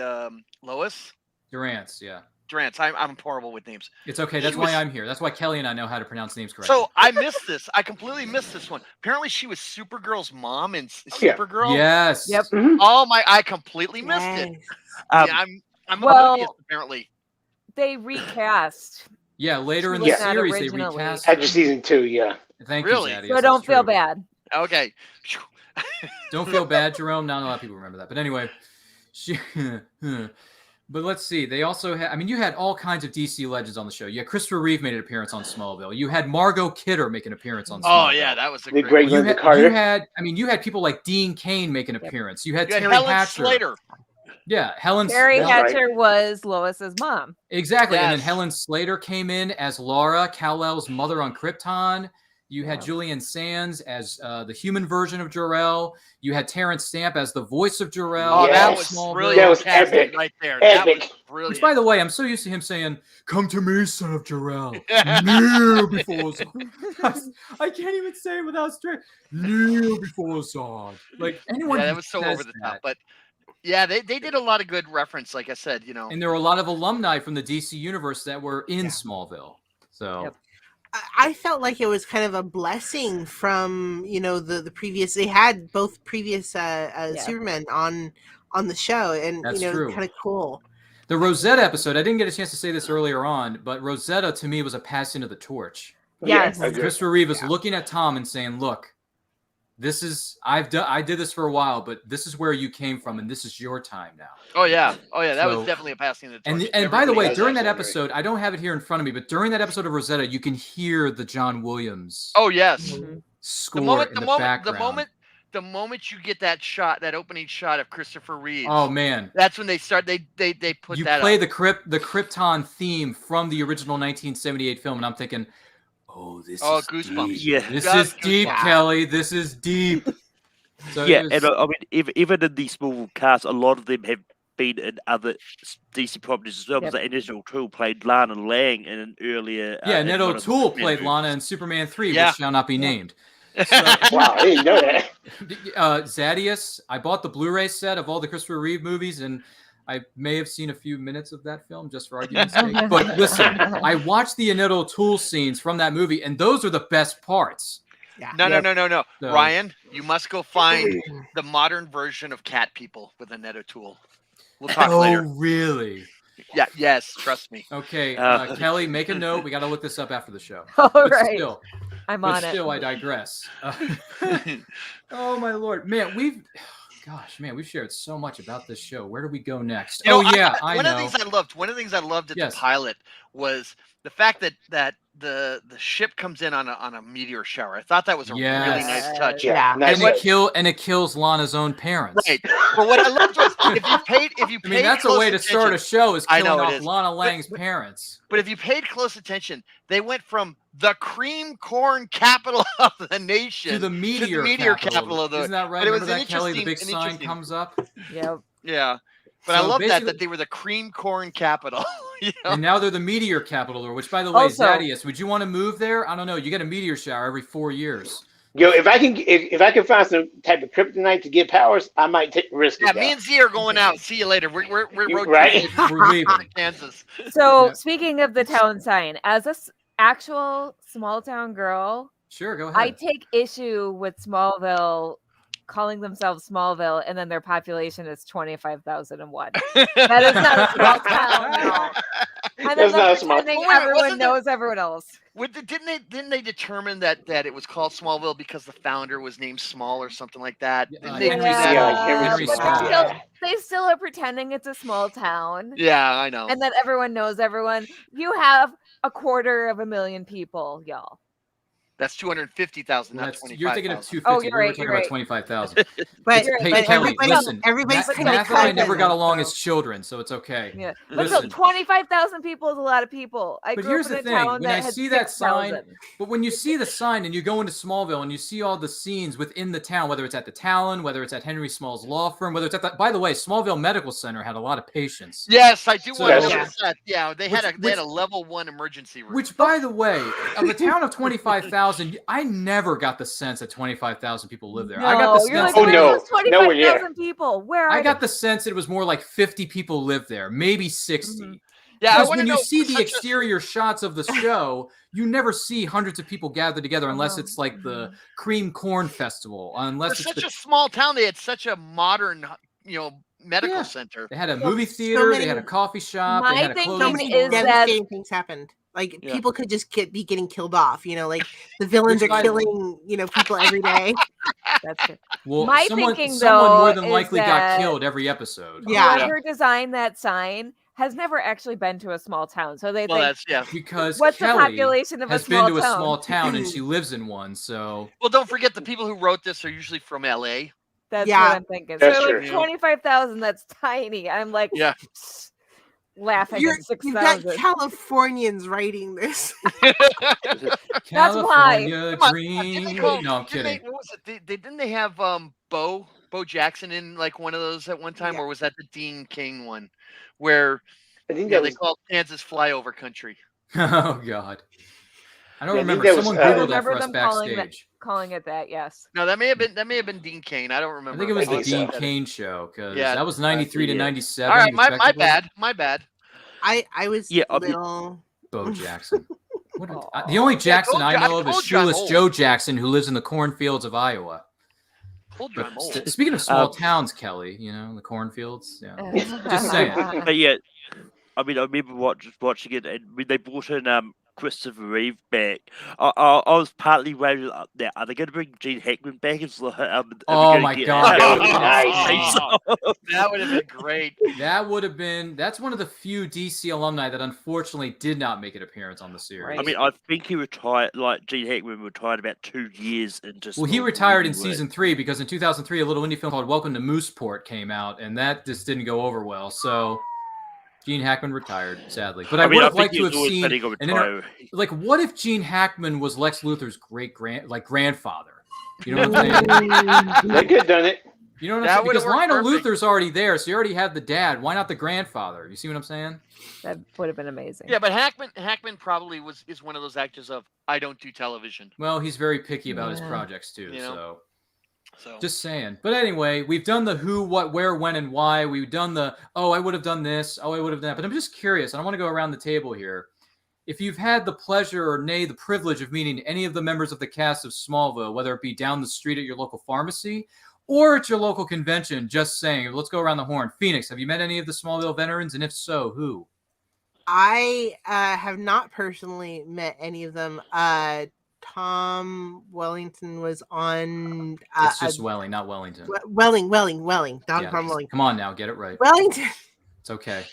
Lois. Durance, yeah. Durance. I'm horrible with names. It's okay. That's why I'm here. That's why Kelly and I know how to pronounce names correctly. So I missed this. I completely missed this one. Apparently, she was Supergirl's mom in Supergirl. Yes. Yep. Oh my! I completely missed it. I'm oblivious, apparently. They recast. Yeah, later in the series they recast. After season 2, yeah. Thank you, Zadius. So don't feel bad. Okay. Don't feel bad, Jerome. Not a lot of people remember that. But anyway, but let's see. They also had, you had all kinds of DC legends on the show. You had Christopher Reeve made an appearance on Smallville. You had Margot Kidder make an appearance on Smallville. Oh, yeah, that was a great one. You had people like Dean Cain make an appearance. You had Terry Helen Hatcher. Slater. Yeah, Terry Hatcher was Lois's mom. Exactly. Yes. And then Helen Slater came in as Laura, Kal-El's mother on Krypton. You had Julian Sands as the human version of Jor-El. You had Terrence Stamp as the voice of Jor-El. Oh, that was brilliant. That was epic right there. That was brilliant. Which, by the way, I'm so used to him saying, "Come to me, son of Jor-El." Kneel before Zod. I can't even say it without straight. Kneel before Zod. Like anyone. Yeah, that was so over the top, but. Yeah, they did a lot of good reference, like I said, And there were a lot of alumni from the DC universe that were in Smallville. So I felt like it was kind of a blessing from, the previous. They had both previous Supermen on the show, and that's kind of cool. The Rosetta episode. I didn't get a chance to say this earlier on, but Rosetta to me was a passing of the torch. Yes, Christopher Reeve was looking at Tom and saying, "Look. I did this for a while, but this is where you came from, and this is your time now." Oh yeah. That was definitely a passing of the torch. And by the way, during that episode, I don't have it here in front of me, but during that episode of Rosetta, you can hear the John Williams. Oh yes. Score in the background. The moment you get that opening shot of Christopher Reeve. Oh man, that's when they start. They put that. You play the Krypton theme from the original 1978 film, and I'm thinking. Oh, this is goosebumps! Deep. Yeah, this is deep, Kelly. This is deep. So and even in the small cast, a lot of them have been in other DC properties as well. Because Ned O'Toole played Lana Lang in an earlier. Ned O'Toole played Lana in Superman 3, which shall not be named. So, wow, I didn't know that. Zadius, I bought the Blu-ray set of all the Christopher Reeve movies, and I may have seen a few minutes of that film just for argument's sake. But listen, I watched the Annette O'Toole scenes from that movie, and those are the best parts. Yeah. No. So, Ryan, you must go find the modern version of Cat People with Annette O'Toole. We'll talk later. Oh, really? Yeah, yes, trust me. Okay, Kelly, make a note. We got to look this up after the show. All But right. still, I'm on it. I digress. Oh my Lord, man, we've shared so much about this show. Where do we go next? You know, I one know. of the things I loved at Yes. the pilot was the fact that the ship comes in on a meteor shower. I thought that was a really nice touch. Yeah, nice and it kills Lana's own parents. Right. But what I loved was if you paid that's a close way to start a show is killing off Lana Lang's parents. But if you paid close attention, they went from the cream corn capital of the nation to the meteor capital of the. Isn't that right? But it was Remember that, Kelly? The big sign interesting- comes up. Yep. Yeah. But So I love that basically- they were the cream corn capital. You know? And now they're the meteor capital, which, by the way, Also- Zadius, would you want to move there? I don't know. You get a meteor shower every 4 years. Yo, if I can find some type of kryptonite to get powers, I might take the risk. Yeah, of that. me and Z are going out. See you later. We're road Right? tripping We're leaving. to Kansas. So Yeah. speaking of the town sign, as a actual small town girl, Sure, go I ahead. take issue with Smallville calling themselves Smallville and then their population is 25,001. That is not a small town. No. And then That's not they're a small- pretending Well, wait, everyone wasn't there- knows everyone else. Didn't they determine that it was called Smallville because the founder was named Small or something like that? Didn't they do Henry that? Yeah, like Henry Small. Small. Yeah. They still are pretending it's a small town Yeah, I know. and that everyone knows everyone. You have 250,000 people, y'all. That's 250,000, not That's, 25,000. you're thinking of 250. Oh, you're we were right, talking you're about right. 25,000. But, Hey, but Kelly, listen. everybody's Matt kind of and I never cousins, got along so- as children, so it's okay. Yeah. But Listen. 25,000 people is a lot of people. I But grew here's up in the a thing, town when that I had see that sign, 6,000. But when you see the sign and you go into Smallville and you see all the scenes within the town, whether it's at the Talon, whether it's at Henry Small's law firm, whether it's at that, by the way, Smallville Medical Center had a lot of patients. Yes, I do So- want to notice that. Yeah, they had Which- a level 1 emergency room. Which, by the way, of a town of 25,000, I never got the sense that 25,000 people live there. I got the you're sense. like, Oh, that- no. there's 25,000 Nowhere people. Where are I got they? the sense that it was more like 50 people live there, maybe 60. Mhm. yeah, I Because want to when you know see for the such a- exterior shots of the show, you never see hundreds of people gathered together unless it's like the Cream Corn Festival, unless for it's such the a small town, they had such a modern, medical Yeah. center. They had a Well, movie so theater, they many- had a coffee shop, My they had a thinking So clothing many is store. that- devastating things happened. Like Yeah. people could just be getting killed off. Like the villains Which are I- killing people every day. That's good. Well, My someone thinking, more though, than is likely got that- killed every episode. Yeah. Whoever designed that sign has never actually been to a small town. So they Well, think, that's yeah. Because what's the Kelly population of a has small been to town? a small town and she lives in one, so Well, don't forget the people who wrote this are usually from LA. That's Yeah. what I'm thinking. That's So true. like 25,000, that's tiny. I'm like, Yeah. laughing You've at got 6,000. Californians writing this. why. California Come on, dream. what No, I'm kidding. What was it? Didn't they have Bo Jackson in like one of those at one time, Yeah. or was that the Dean King one, where I think they that was. called Kansas flyover country? Oh God. I don't Yeah, I think remember. that was, Someone I Googled that remember for us them calling that- backstage. Calling it that, yes. No, that may have been Dean Kane. I don't I remember. think it was I the think so. Dean Kane show because Yeah. that was 93 to Yeah. 97. All right, my respectively. bad. My bad. I was Yeah, I mean- little. Bo Jackson. Aw. The only Jackson told you- I know of is told you I'm Shoeless old. Joe Jackson, who lives in the cornfields of Iowa. Told you I'm old. Speaking of small towns, Kelly, the cornfields. Yeah. Just saying. But yeah, I remember watching it, and when they brought in Christopher Reeve back, I was partly worried. Are they going to bring Gene Hackman back? Are they Oh gonna my get- God, that would've been nice. That would have been great. That would have been. That's one of the few DC alumni that unfortunately did not make an appearance on the series. Right. I mean, I think he retired. Like Gene Hackman retired about 2 years into. Well, he Smallville retired in anyway. season 3 because in 2003, a little indie film called Welcome to Mooseport came out, and that just didn't go over well. So Gene Hackman retired, sadly. But I, would have think liked he to was have always seen planning on an retiring. like, what if Gene Hackman was Lex Luthor's grandfather? You know what I'm saying? They could have done it. You know what That I'm saying? would've Because worked Lionel perfect. Luthor's already there, so you already had the dad. Why not the grandfather? You see what I'm saying? That would have been amazing. Yeah, but Hackman probably is one of those actors of I don't do television. Well, he's very picky about his Yeah. projects too. You know? So Just saying. But anyway, we've done the who, what, where, when, and why. We've done the, I would have done this. Oh, I would have done that. But I'm just curious, and I want to go around the table here. If you've had the pleasure or nay, the privilege of meeting any of the members of the cast of Smallville, whether it be down the street at your local pharmacy or at your local convention, just saying, let's go around the horn. Phoenix, have you met any of the Smallville veterans? And if so, who? I have not personally met any of them. Tom Wellington was on. It's just Welling, not Wellington. Welling. Tom Yeah, Wellington. come on now, get it right. Wellington. It's okay.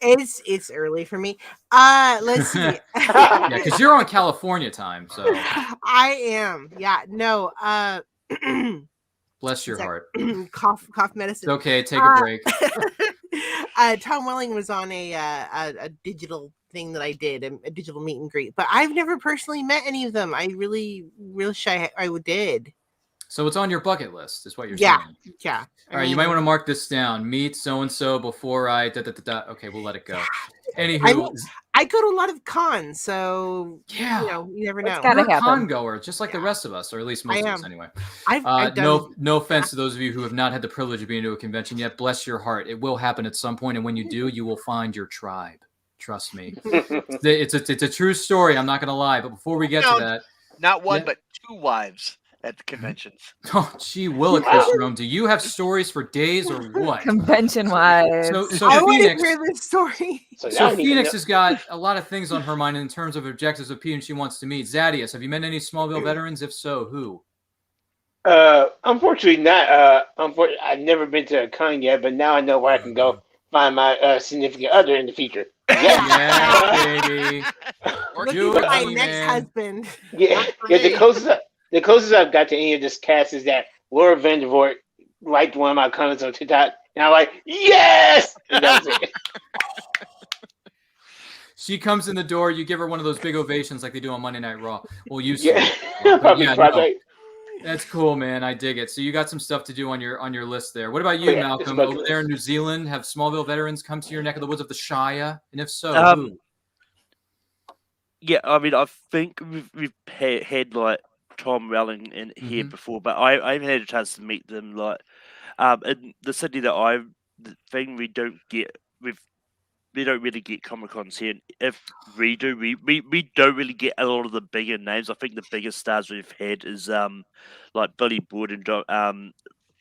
It's early for me. Let's see. Yeah, because you're on California time, so I am. Yeah, no. bless your heart. cough medicine. It's okay, take a break. Tom Welling was on a digital thing that I did, a digital meet and greet, but I've never personally met any of them. I really wish I did. So it's on your bucket list, is what you're saying. Yeah. All right, you might want to mark this down. Meet so and so before I Okay, we'll let it go. Anywho, I go to a lot of cons, so yeah, you never know. You're a con goer, just like the rest of us, or at least most of us anyway. I've done... No offense to those of you who have not had the privilege of being to a convention yet. Bless your heart, it will happen at some point, and when you do, you will find your tribe. Trust me, it's a true story. I'm not going to lie, but before we get to that, not one but two wives at the conventions. Oh, gee willikers, Jerome. Do you have stories for days or what? Convention wise. So I want to Phoenix, hear this story. So Phoenix has got a lot of things on her mind in terms of objectives of people she wants to meet. Zadius, have you met any Smallville veterans? If so, who? Unfortunately not. I've never been to a con yet, but now I know where I can go find my significant other in the future. Yeah, baby. Looking for my next husband. Yeah. The closest I've got to any of this cast is that Laura Vandervoort liked one of my comments on TikTok, and I'm like, yes! And that was it. She comes in the door, you give her one of those big ovations like they do on Monday Night Raw. Well, you that's cool, man. I dig it. So you got some stuff to do on your list there. What about you, Malcolm? Over there in New Zealand, have Smallville veterans come to your neck of the woods of the Shire? And if so, who? Yeah, I mean, I think we've had like Tom Welling in here before, but I haven't had a chance to meet them. Like, in the city that the thing we don't really get Comic-Cons here. If we do, we don't really get a lot of the bigger names. I think the biggest stars we've had is like Billy Boyd and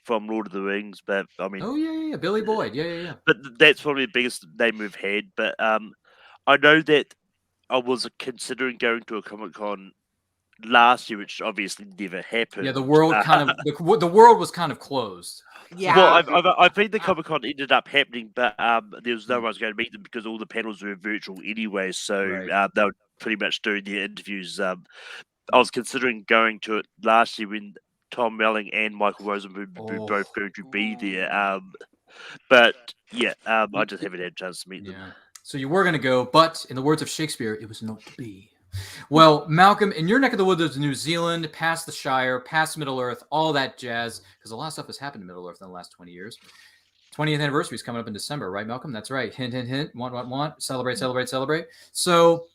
from Lord of the Rings. But I mean, Billy Boyd, yeah. But that's probably the biggest name we've had. But I know that I was considering going to a Comic-Con last year, which obviously never happened. Yeah, the world the world was kind of closed. Yeah. Well, I think the Comic-Con ended up happening, but there was no one was going to meet them because all the panels were virtual anyway. So they were pretty much doing their interviews. I was considering going to it last year when Tom Welling and Michael Rosenberg were both going to be there. But yeah, I just haven't had a chance to meet them. So you were going to go, but in the words of Shakespeare, it was not to be. Well, Malcolm, in your neck of the woods of New Zealand, past the Shire, past Middle-earth, all that jazz, because a lot of stuff has happened in Middle-earth in the last 20 years. 20th anniversary is coming up in December, right, Malcolm? That's right. Hint, hint, hint. Want. Celebrate. So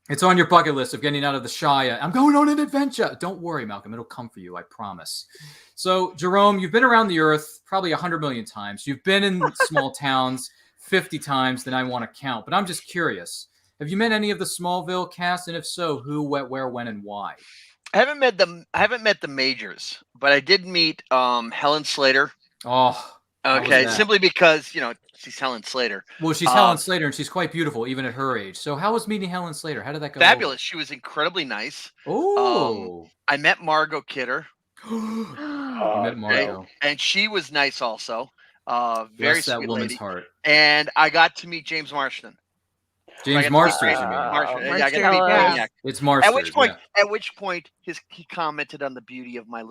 it's on your bucket list of getting out of the Shire. I'm going on an adventure. Don't worry, Malcolm. It'll come for you, I promise. So, Jerome, you've been around the earth probably 100 million times. You've been in small towns 50 times than I want to count. But I'm just curious. Have you met any of the Smallville cast? And if so, who, where, when, and why? I haven't met the majors, but I did meet Helen Slater. Oh. Okay, simply because, she's Helen Slater. Well, she's Helen Slater, and she's quite beautiful, even at her age. So how was meeting Helen Slater? How did that go? Fabulous. Over? She was incredibly nice. Oh. I met Margot Kidder. You met Margot. And she was nice also. Very sweet woman's lady. Heart. And I got to meet James Marston. James Marsters, you mean? Yeah, I got to meet Brainiac. It's Marsters. At which point, he commented on the beauty of my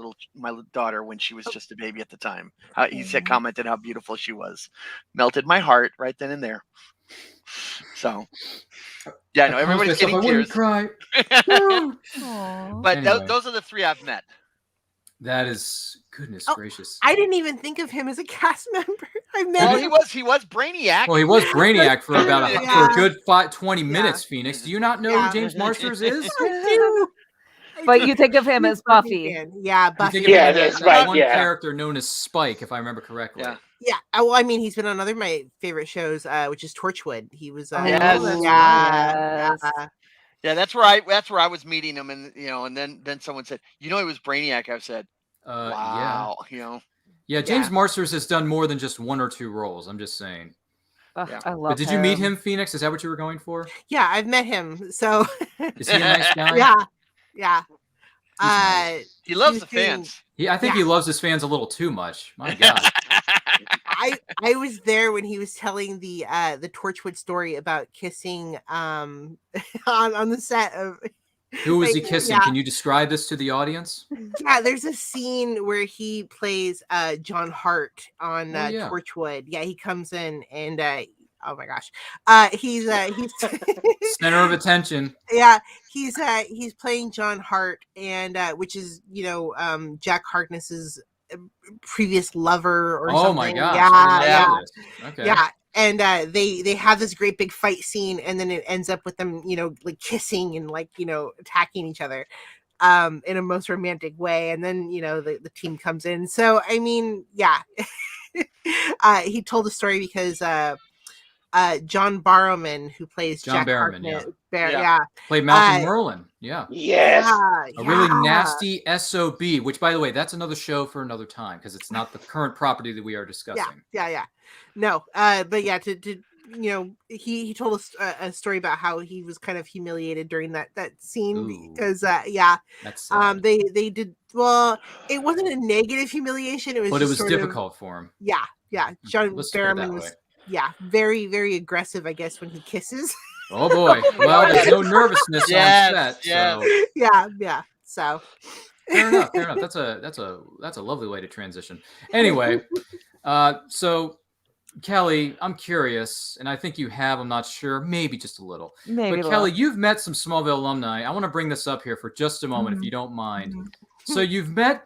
daughter when she was just a baby at the time. He commented how beautiful she was, melted my heart right then and there. So, yeah, no, everybody's getting tears. Cry. But anyway. Those are the three I've met. That is goodness gracious. I didn't even think of him as a cast member. I met him. He was Brainiac. Well, he was Brainiac for about for a good 20 minutes. Phoenix, do you not know who James Marsters is? I do. But you think of him as Buffy. Yeah, Buffy. That's right. One character known as Spike, if I remember correctly. Yeah. Well, I mean, he's been on other of my favorite shows, which is Torchwood. He was. Yeah, that's where I was meeting him, and and then someone said, he was Brainiac. I said, wow, Yeah, James Marsters has done more than just one or two roles. I'm just saying. Yeah. I love But did you meet him, Phoenix? Is that what you were going for? Yeah, I've met him. So Is he a nice guy? yeah. He's nice. He loves was the doing- fans. I think he loves his fans a little too much. My God. I was there when he was telling the Torchwood story about kissing on the set of. Who was he like, kissing? yeah. Can you describe this to the audience? Yeah, there's a scene where he plays John Hart on Torchwood. Yeah, he comes in and oh my gosh, he's center of attention. Yeah, he's playing John Hart, and which is Jack Harkness's previous lover or something. Oh my gosh! Yeah. Okay. Yeah. And they have this great big fight scene, and then it ends up with them, like kissing and like attacking each other, in a most romantic way. And then the team comes in. So I mean, yeah, he told the story because John Barrowman, who plays John Jack Barrowman, Harkness, played Malcolm Merlin. Yeah. Yes. A really nasty SOB, which, by the way, that's another show for another time because it's not the current property that we are discussing. Yeah. No, but yeah, he told us a story about how he was kind of humiliated during that scene because that's sad. they did well. It wasn't a negative humiliation. It was, but it was sort difficult for him. Yeah. John Let's put it that Barrowman was way. very, very aggressive, I guess, when he kisses. Oh boy! Well, there's no nervousness on set. So. Yeah. So fair enough. That's a lovely way to transition. Anyway, so Kelly, I'm curious, and I think you have. I'm not sure, maybe just a little. But Kelly, you've met some Smallville alumni. I want to bring this up here for just a moment, if you don't mind. So you've met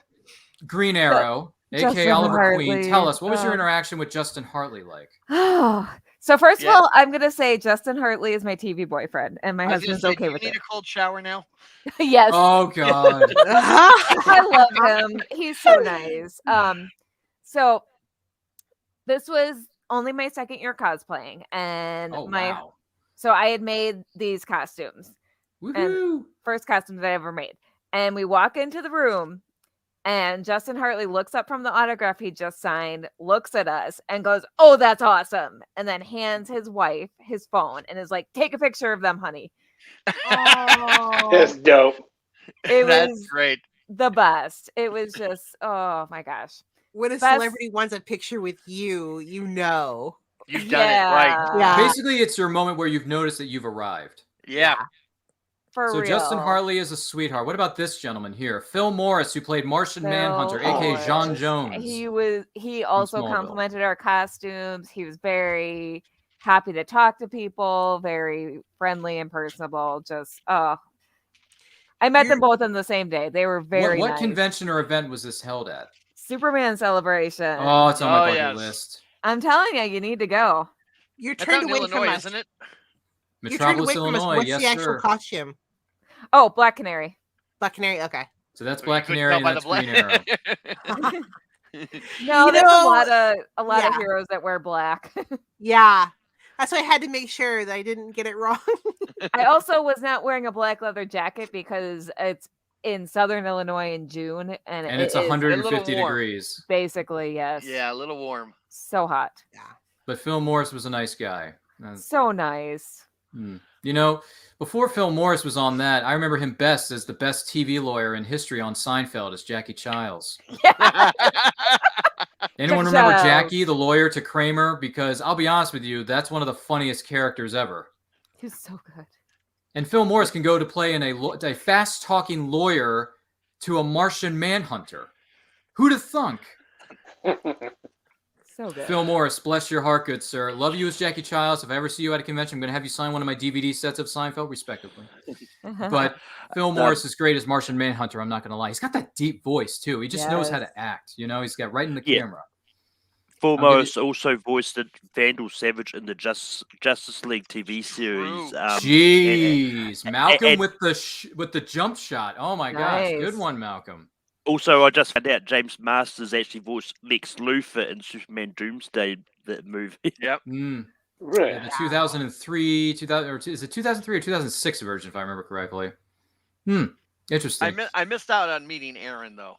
Green Arrow, aka Oliver Hartley. Queen. Tell us, what was your interaction with Justin Hartley like? So first of all, I'm gonna say Justin Hartley is my TV boyfriend, and my husband's okay with it. Do you need a cold shower now? Yes. Oh God. I love him. He's so nice. So this was only my second year cosplaying, and so I had made these costumes. And first costumes I ever made. And we walk into the room, and Justin Hartley looks up from the autograph he just signed, looks at us, and goes, "Oh, that's awesome!" And then hands his wife his phone and is like, "Take a picture of them, honey." Oh, that's dope. That's great. The best. It was just, oh my gosh. When a celebrity wants a picture with you, You've done it Yeah. right. Yeah. Basically, it's your moment where you've noticed that you've arrived. Yeah. For So real. Justin Hartley is a sweetheart. What about this gentleman here? Phil Morris, who played Martian Manhunter, Phil aka Morris. John Jones. He also Smallville. complimented our costumes. He was very happy to talk to people, very friendly and personable. Just I met them both on the same day. They were very What nice. convention or event was this held at? Superman celebration. Oh, it's on my bucket list. I'm telling you, you need to go. You're That's turned out in away from Illinois, us. isn't it? You're turned away Metropolis, from us. Illinois. What's Yes, the actual sir. costume? Oh, Black Canary. Black Canary. Okay. So that's You Black couldn't Canary tell and by that's Green Arrow. No, You there's know, a lot of yeah. heroes that wear black. Yeah. That's why I had to make sure that I didn't get it wrong. I also was not wearing a black leather jacket because it's in Southern Illinois in June, and It's it is 150 warm. degrees. basically, yes. Yeah, a little warm. So hot. But Phil Morris was a nice guy. So nice. You know, before Phil Morris was on that, I remember him best as the best TV lawyer in history on Seinfeld as Jackie Childs. Anyone remember Childs. Jackie, the lawyer to Kramer? Because I'll be honest with you, that's one of the funniest characters ever. He was so good. And Phil Morris can go to play in a fast-talking lawyer to a Martian Manhunter. Who'd have thunk? So good. Phil Morris, bless your heart, good sir. Love you as Jackie Childs. If I ever see you at a convention, I'm going to have you sign one of my DVD sets of Seinfeld, respectively. But Phil Morris is great as Martian Manhunter, I'm not going to lie. He's got that deep voice, too. He just knows how to act. You know, he's got right in the camera. Phil Morris also voiced Vandal Savage in the Justice League TV series. Jeez, Malcolm with the jump shot. Oh my gosh, good one, Malcolm. Also, I just found out James Marsters actually voiced Lex Luthor in Superman Doomsday, that movie. Yep. Really? Yeah, the 2003, is it 2003 or 2006 version, if I remember correctly? Interesting. I missed out on meeting Aaron though.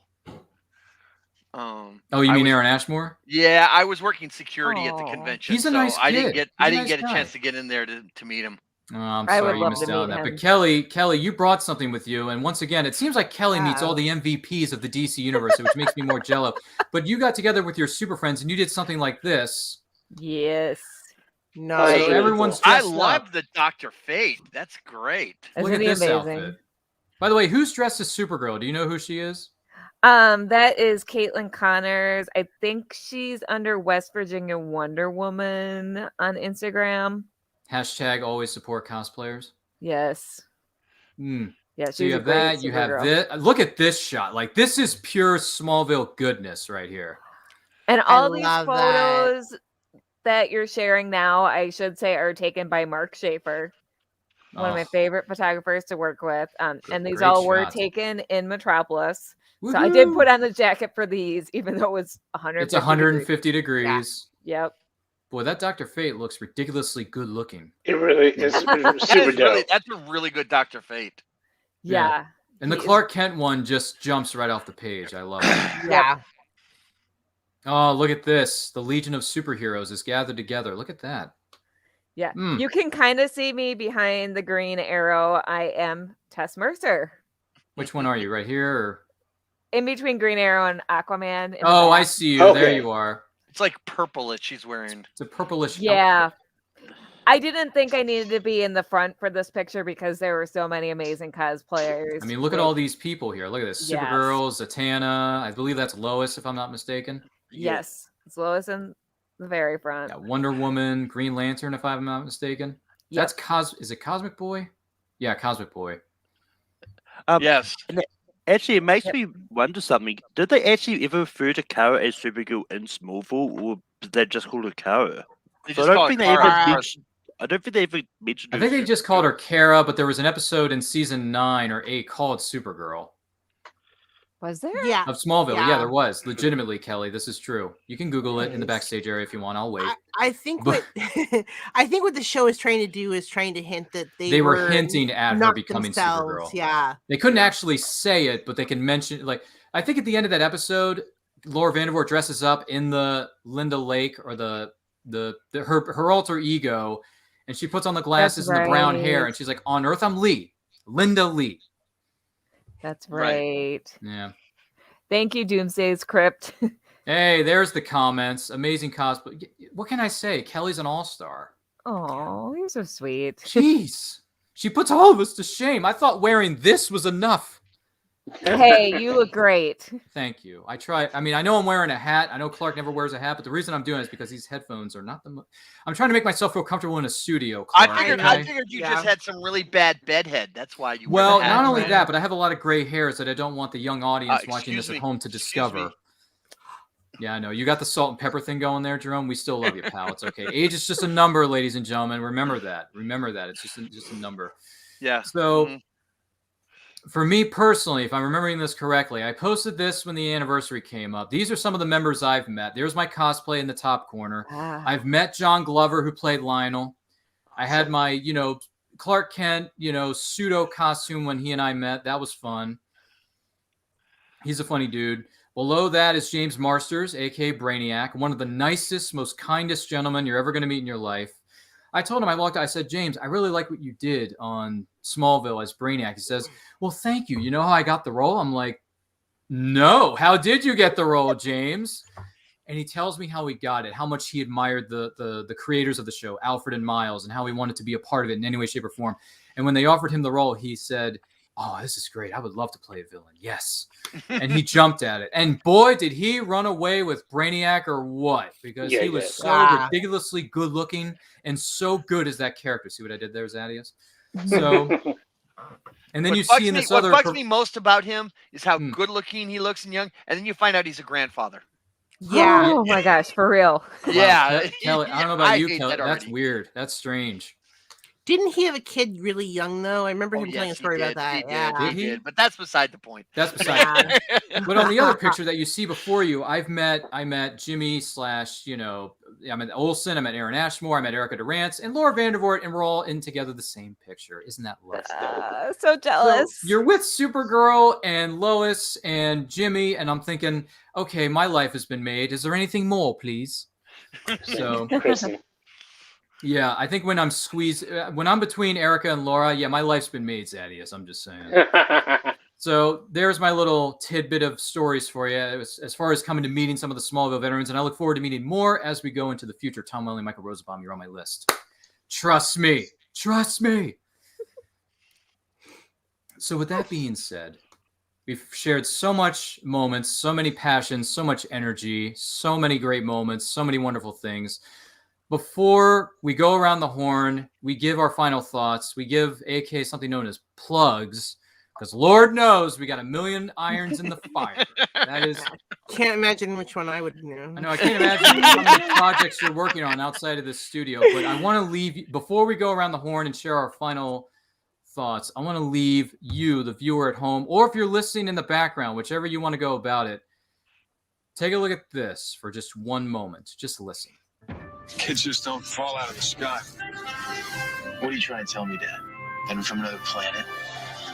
Oh, you mean Aaron Ashmore? Yeah, I was working security at the convention. He's a nice I didn't kid. get a chance to get in there to meet him. Oh, I'm I sorry would you love missed to out on meet that. him. But Kelly, you brought something with you, and once again, it seems like Kelly meets all the MVPs of the DC universe, which makes me more jello. But you got together with your super friends, and you did something like this. Yes. No, So everyone's I dressed love up. the Dr. Fate. That's great. Look Isn't at he this amazing? outfit. By the way, who's dressed as Supergirl? Do you know who she is? That is Caitlin Connors. I think she's under West Virginia Wonder Woman on Instagram. # always support cosplayers. Yes. Hmm. Yeah, So you have that. You have this. Look at this shot. Like, this is pure Smallville goodness right here. And all these love photos that you're sharing now, I should say, are taken by Mark Schaefer, one of my favorite photographers to work with. And these great all were shots. taken in Metropolis. So I did put on the jacket for these, even though it was 150 It's 150 degrees. Yeah. Yep. Boy, that Dr. Fate looks ridiculously good looking. It really is super dope. That's a really good Dr. Fate. Yeah. And the Clark Kent one just jumps right off the page. I love it. Yeah. Oh, look at this. The Legion of Superheroes is gathered together. Look at that. Yeah. You can kind of see me behind the green arrow. I am Tess Mercer. Which one are you? Right here? Or... In between Green Arrow and Aquaman. Oh, I see you. Okay. There you are. It's like purple that she's wearing. It's a purplish Yeah. outfit. I didn't think I needed to be in the front for this picture because there were so many amazing cosplayers. I mean, look at all these people here. Look at this. Yes. Supergirl, Zatanna. I believe that's Lois, if I'm not mistaken. Yes. It's Lois in the very front. Yeah, Wonder Woman, Green Lantern, if I'm not mistaken. Yep. That's Is it Cosmic Boy? Yeah, Cosmic Boy. Yes. Actually, it makes me wonder something. Did they actually ever refer to Kara as Supergirl in Smallville, or did they just call her Kara? They So just call her Kara. I don't think they ever mentioned. I think they just called her Kara, but there was an episode in season 9 or 8 called Supergirl. Was there? Yeah. Of Smallville. Yeah, Yeah. there was. Legitimately, Kelly. This is true. You can Google it in the backstage area if you want. I'll wait. I think what I think what the show is trying to do is trying to hint that They were hinting at her not becoming themselves. Supergirl. Yeah. They couldn't actually say it, but they can mention, like, I think at the end of that episode, Laura Vandervoort dresses up in the Linda Lake or her alter ego, and she puts on the glasses and the brown hair, and she's like, "On Earth, I'm Lee, Linda Lee." That's right. Yeah. Thank you, Doomsday's Crypt. Hey, there's the comments. Amazing cosplay. What can I say? Kelly's an all-star. Oh, you're so sweet. Jeez. She puts all of us to shame. I thought wearing this was enough. Hey, you look great. Thank you. I try. I mean, I know I'm wearing a hat. I know Clark never wears a hat, but the reason I'm doing it is because these headphones are not I'm trying to make myself feel comfortable in a studio, Clark. I figured you just had some really bad bedhead. That's why you. Well, wear the hat, not only right? that, but I have a lot of gray hairs that I don't want the young audience watching this at home to discover. Yeah, I know. You got the salt and pepper thing going there, Jerome. We still love you, pal. It's okay. Age is just a number, ladies and gentlemen. Remember that. Remember that. It's just a number. Yeah. So, for me personally, if I'm remembering this correctly, I posted this when the anniversary came up. These are some of the members I've met. There's my cosplay in the top corner. I've met John Glover, who played Lionel. I had my, Clark Kent, pseudo costume when he and I met. That was fun. He's a funny dude. Below that is James Marsters, a.k.a. Brainiac, one of the nicest, most kindest gentlemen you're ever going to meet in your life. I told him, I said, James, I really like what you did on Smallville as Brainiac. He says, well, thank you. You know how I got the role? I'm like, no. How did you get the role, James? And he tells me how he got it, how much he admired the creators of the show, Alfred and Miles, and how he wanted to be a part of it in any way, shape, or form. And when they offered him the role, he said, oh, this is great. I would love to play a villain. Yes. And he jumped at it. And boy, did he run away with Brainiac or what? Because he was so ridiculously good looking and so good as that character. See what I did there, Zadius? So, and then what you see in this other... What bugs me most about him is how good looking he looks and young. And then you find out he's a grandfather. Yeah. Oh my gosh, for real. Yeah. Kelly, I don't know about you, Kelly. That's weird. That's strange. Didn't he have a kid really young though? I remember him telling a story about that. He did, but that's beside the point. That's beside the point. But on the other picture that you see before you, I met Jimmy / I met Olsen, I met Aaron Ashmore, I met Erica Durant, and Laura Vandervoort, and we're all in together the same picture. Isn't that lovely? So jealous. So you're with Supergirl and Lois and Jimmy, and I'm thinking, okay, my life has been made. Is there anything more, please? So, yeah, I think when I'm when I'm between Erica and Laura, yeah, my life's been made, Zadius. I'm just saying. So there's my little tidbit of stories for you as far as coming to meeting some of the Smallville veterans, and I look forward to meeting more as we go into the future. Tom Welling, Michael Rosenbaum, you're on my list. Trust me. Trust me. So with that being said, we've shared so much moments, so many passions, so much energy, so many great moments, so many wonderful things. Before we go around the horn, we give our final thoughts. We give AK something known as plugs. Because Lord knows we got a million irons in the fire. That is. Can't imagine which one I would know. I know I can't imagine how many projects you're working on outside of this studio. But I want to leave before we go around the horn and share our final thoughts. I want to leave you, the viewer at home, or if you're listening in the background, whichever you want to go about it. Take a look at this for just one moment. Just listen. Kids just don't fall out of the sky. What are you trying to tell me, Dad? That I'm from another planet?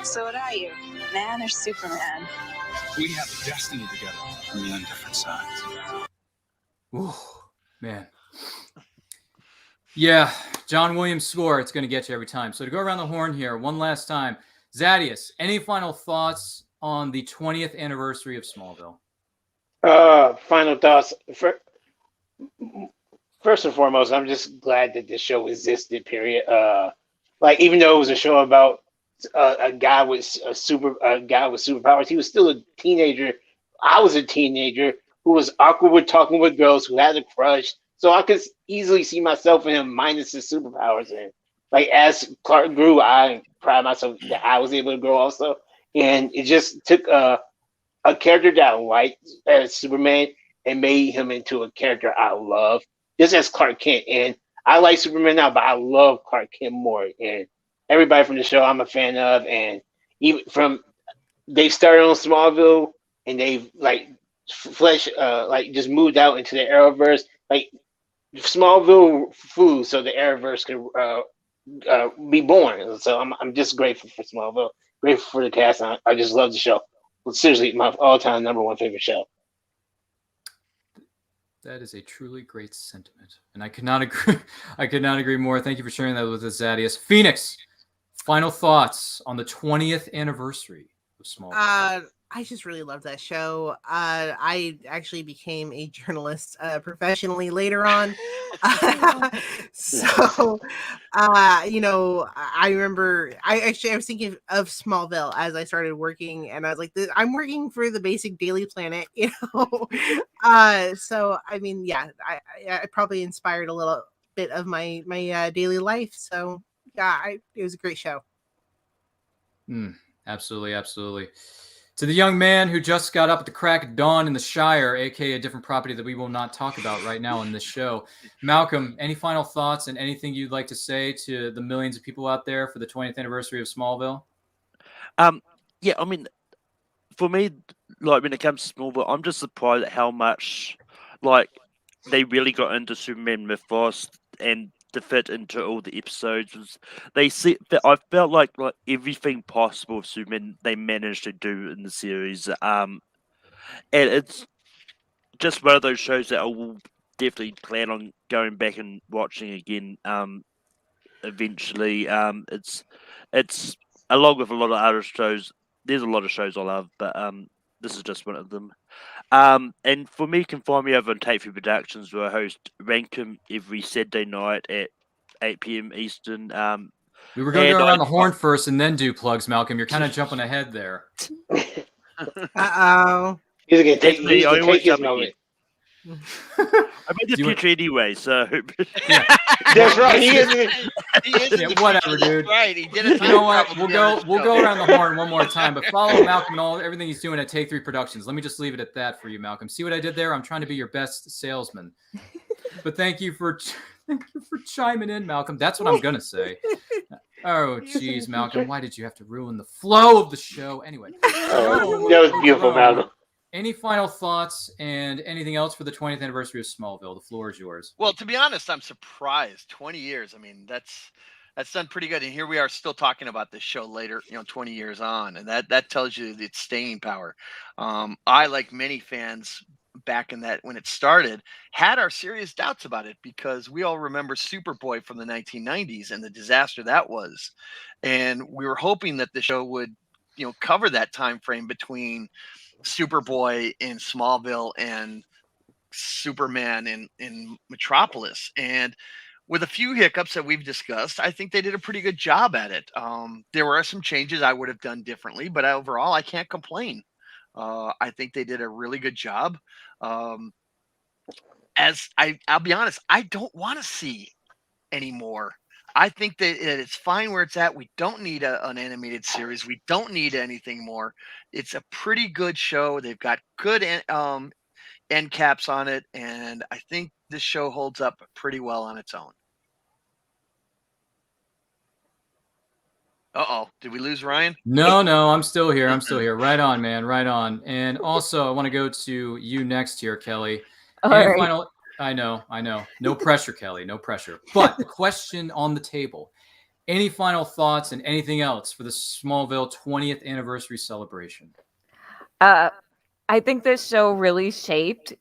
So what are you, man or Superman? We have a destiny together. We're on different sides. Ooh, man. Yeah, John Williams' score, it's going to get you every time. So to go around the horn here one last time, Zadius, any final thoughts on the 20th anniversary of Smallville? Final thoughts. First and foremost, I'm just glad that this show existed, period. Even though it was a show about a guy with superpowers, he was still a teenager. I was a teenager who was awkward with talking with girls, who had a crush. So I could easily see myself in him minus his superpowers. And as Clark grew, I pride myself that I was able to grow also. And it just took a character that I liked as Superman and made him into a character I love, just as Clark Kent. And I like Superman now, but I love Clark Kent more. And everybody from the show I'm a fan of, and even from they started on Smallville and they've just moved out into the Arrowverse. Smallville flew so the Arrowverse could be born. So I'm just grateful for Smallville, grateful for the cast. I just love the show. It's seriously my all-time #1 favorite show. That is a truly great sentiment, and I could not agree. I could not agree more. Thank you for sharing that with us, Zadius. Phoenix, final thoughts on the 20th anniversary of Smallville. I just really love that show. I actually became a journalist professionally later on. So, I remember I was thinking of Smallville as I started working, and I was like, I'm working for the basic Daily Planet, So, I mean, yeah, I probably inspired a little bit of my daily life. So, yeah, it was a great show. Absolutely, absolutely. To the young man who just got up at the crack of dawn in the Shire, aka a different property that we will not talk about right now on this show. Malcolm, any final thoughts and anything you'd like to say to the millions of people out there for the 20th anniversary of Smallville? Yeah, I mean, for me, when it comes to Smallville, I'm just surprised at how much, they really got into Superman mythos and to fit into all the episodes. I felt like everything possible of Superman they managed to do in the series. And it's just one of those shows that I will definitely plan on going back and watching again. Eventually, it's along with a lot of other shows. There's a lot of shows I love, but this is just one of them. And for me, you can find me over on Take 3 Productions, where I host Rankum every Saturday night at 8 p.m. Eastern. We were going to go around the horn first and then do plugs, Malcolm. You're kind of jumping ahead there. Uh-oh. He's going to take his moment. I'm in the future anyway, so... Yeah. That's right. He is whatever, dude. Right. He did it. You know what? We'll go around the horn one more time, but follow Malcolm and everything he's doing at Take 3 Productions. Let me just leave it at that for you, Malcolm. See what I did there? I'm trying to be your best salesman. But thank you for chiming in, Malcolm. That's what I'm gonna say. Oh, geez, Malcolm, why did you have to ruin the flow of the show? Anyway, that was beautiful, Malcolm. Any final thoughts and anything else for the 20th anniversary of Smallville? The floor is yours. Well, to be honest, I'm surprised. 20 years. I mean, that's done pretty good. And here we are still talking about this show later, 20 years on. And that tells you its staying power. I, like many fans back in that when it started, had our serious doubts about it because we all remember Superboy from the 1990s and the disaster that was. And we were hoping that the show would, cover that time frame between Superboy in Smallville and Superman in Metropolis. And with a few hiccups that we've discussed, I think they did a pretty good job at it. There were some changes I would have done differently, but overall, I can't complain. I think they did a really good job. I'll be honest, I don't want to see anymore. I think that it's fine where it's at. We don't need an animated series. We don't need anything more. It's a pretty good show. They've got good end caps on it, and I think this show holds up pretty well on its own. Uh-oh, did we lose Ryan? No, I'm still here. Right on, man. Right on. And also, I want to go to you next here, Kelly. All final. I know. No pressure, Kelly. No pressure. But the question on the table: any final thoughts and anything else for the Smallville 20th anniversary celebration? I think this show really shaped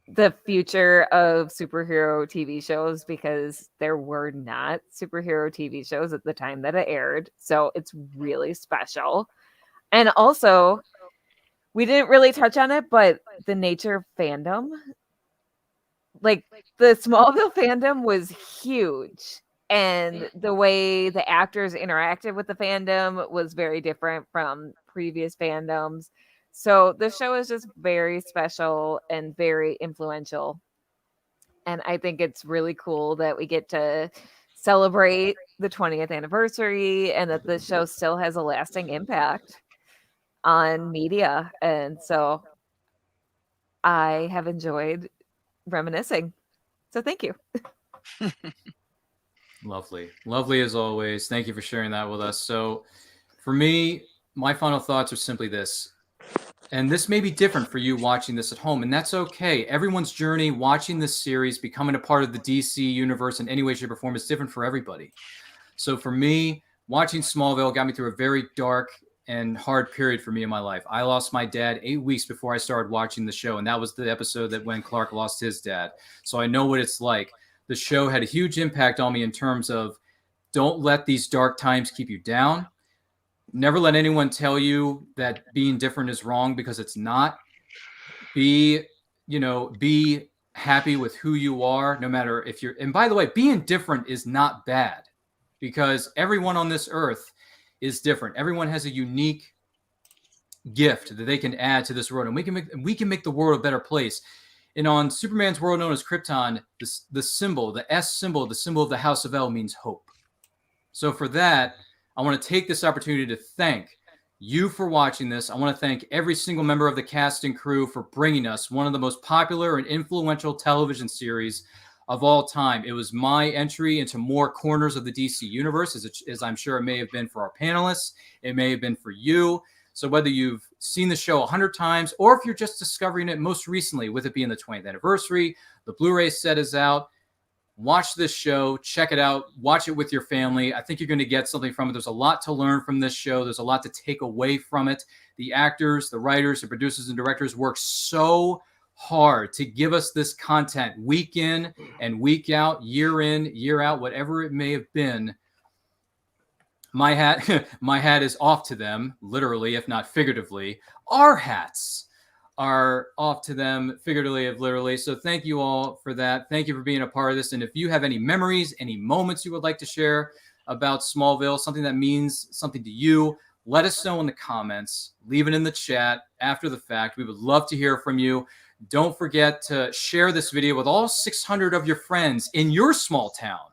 the future of superhero TV shows because there were not superhero TV shows at the time that it aired. So it's really special. And also, we didn't really touch on it, but the nature of fandom, like the Smallville fandom was huge. And the way the actors interacted with the fandom was very different from previous fandoms. So the show is just very special and very influential. And I think it's really cool that we get to celebrate the 20th anniversary and that the show still has a lasting impact on media. And so I have enjoyed reminiscing. So thank you. Lovely as always. Thank you for sharing that with us. So for me, my final thoughts are simply this. And this may be different for you watching this at home, and that's okay. Everyone's journey watching this series, becoming a part of the DC universe in any way, shape, or form is different for everybody. So for me, watching Smallville got me through a very dark and hard period for me in my life. I lost my dad 8 weeks before I started watching the show, and that was the episode that when Clark lost his dad. So I know what it's like. The show had a huge impact on me in terms of don't let these dark times keep you down. Never let anyone tell you that being different is wrong because it's not. Be happy with who you are, no matter if you're, and by the way, being different is not bad because everyone on this earth is different. Everyone has a unique gift that they can add to this world, and we can make the world a better place. And on Superman's world known as Krypton, the symbol, the S symbol, the symbol of the House of L means hope. So for that, I want to take this opportunity to thank you for watching this. I want to thank every single member of the cast and crew for bringing us one of the most popular and influential television series of all time. It was my entry into more corners of the DC universe, as I'm sure it may have been for our panelists. It may have been for you. So whether you've seen the show 100 times or if you're just discovering it most recently, with it being the 20th anniversary, the Blu-ray set is out. Watch this show, check it out, watch it with your family. I think you're going to get something from it. There's a lot to learn from this show. There's a lot to take away from it. The actors, the writers, the producers, and directors work so hard to give us this content week in and week out, year in, year out, whatever it may have been. My hat is off to them, literally, if not figuratively. Our hats are off to them figuratively and literally. So thank you all for that. Thank you for being a part of this. And if you have any memories, any moments you would like to share about Smallville, something that means something to you, let us know in the comments. Leave it in the chat after the fact. We would love to hear from you. Don't forget to share this video with all 600 of your friends in your small town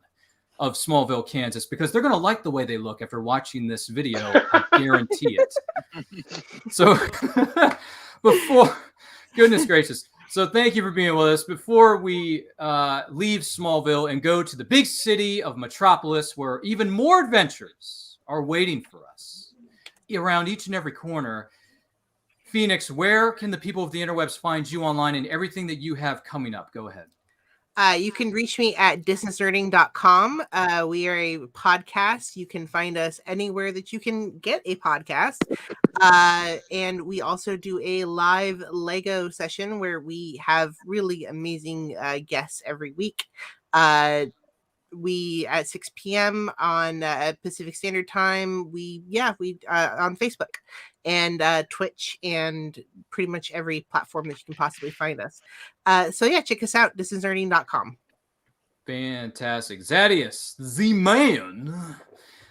of Smallville, Kansas, because they're going to like the way they look after watching this video. I guarantee it. So goodness gracious. So thank you for being with us. Before we leave Smallville and go to the big city of Metropolis, where even more adventures are waiting for us around each and every corner, Phoenix, where can the people of the interwebs find you online and everything that you have coming up? Go ahead. You can reach me at distancenerding.com. We are a podcast. You can find us anywhere that you can get a podcast. And we also do a live Lego session where we have really amazing guests every week. We at 6 p.m. on Pacific Standard Time. We on Facebook and Twitch and pretty much every platform that you can possibly find us. Check us out, distancenerding.com. Fantastic. Zadius, Z-Man,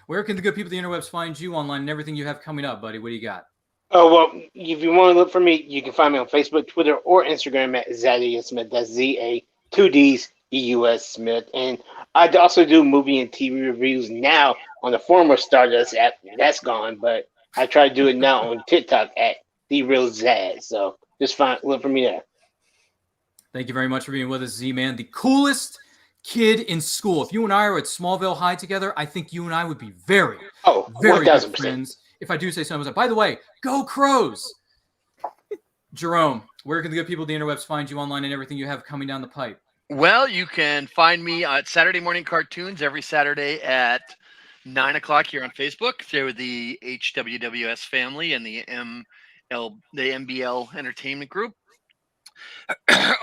where can the good people of the interwebs find you online and everything you have coming up, buddy? What do you got? Oh, well, if you want to look for me, you can find me on Facebook, Twitter, or Instagram at Zadius Smith. That's Z-A-2-Ds E-U-S Smith. And I also do movie and TV reviews now on the former Stardust app. That's gone, but I try to do it now on TikTok at The Real Zaz. So just look for me there. Thank you very much for being with us, Z-Man. The coolest kid in school. If you and I were at Smallville High together, I think you and I would be very good friends. If I do say so myself. By the way, go Crows! Jerome, where can the good people of the interwebs find you online and everything you have coming down the pipe? Well, you can find me at Saturday Morning Cartoons every Saturday at 9 o'clock here on Facebook through the HWWS family and the MBL Entertainment Group.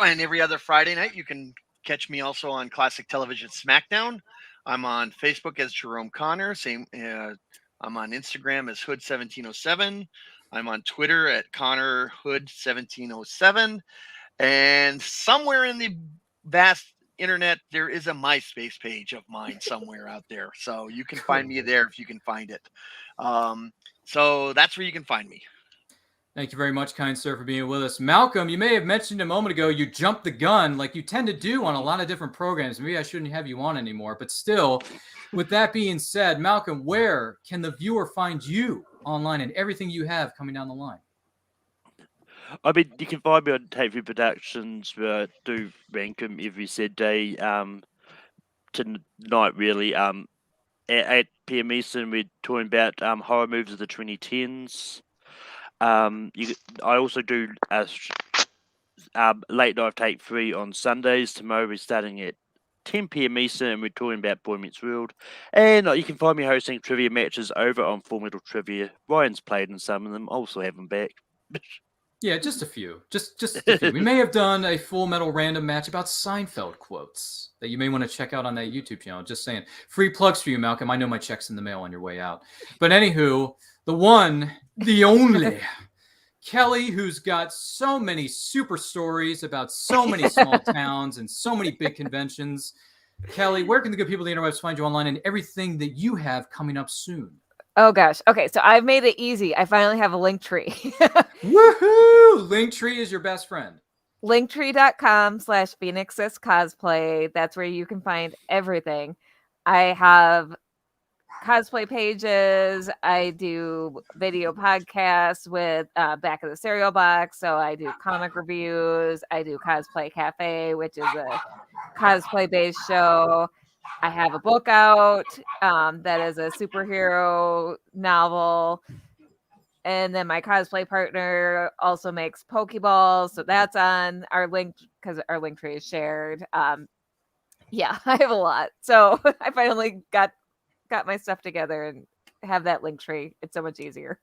And every other Friday night, you can catch me also on Classic Television SmackDown. I'm on Facebook as Jerome Connor. I'm on Instagram as Hood1707. I'm on Twitter at ConnorHood1707. And somewhere in the vast internet, there is a MySpace page of mine somewhere out there. So you can find me there if you can find it. So that's where you can find me. Thank you very much, kind sir, for being with us. Malcolm, you may have mentioned a moment ago you jumped the gun like you tend to do on a lot of different programs. Maybe I shouldn't have you on anymore. But still, with that being said, Malcolm, where can the viewer find you online and everything you have coming down the line? I mean, you can find me on TV Productions. Do rank them every Saturday. Tonight, really. At 8 p.m. Eastern, we're talking about horror movies of the 2010s. I also do late night take 3 on Sundays. Tomorrow we're starting at 10 p.m. Eastern, and we're talking about Boy Meets World. And you can find me hosting trivia matches over on Full Metal Trivia. Ryan's played in some of them. Also have them back. Yeah, just a few. Just a few. We may have done a Full Metal random match about Seinfeld quotes that you may want to check out on that YouTube channel. Just saying. Free plugs for you, Malcolm. I know my check's in the mail on your way out. But anywho, the one, the only, Kelly, who's got so many super stories about so many small towns and so many big conventions. Kelly, where can the good people of the interwebs find you online and everything that you have coming up soon? Oh, gosh. Okay, so I've made it easy. I finally have a link tree. Woohoo! Linktree is your best friend. Linktree.com/PhoenixesCosplay. That's where you can find everything. I have cosplay pages. I do video podcasts with Back of the Cereal Box. So I do comic reviews. I do Cosplay Cafe, which is a cosplay-based show. I have a book out that is a superhero novel. And then my cosplay partner also makes Pokeballs. So that's on our link because our link tree is shared. Yeah, I have a lot. So I finally got my stuff together and have that link tree. It's so much easier.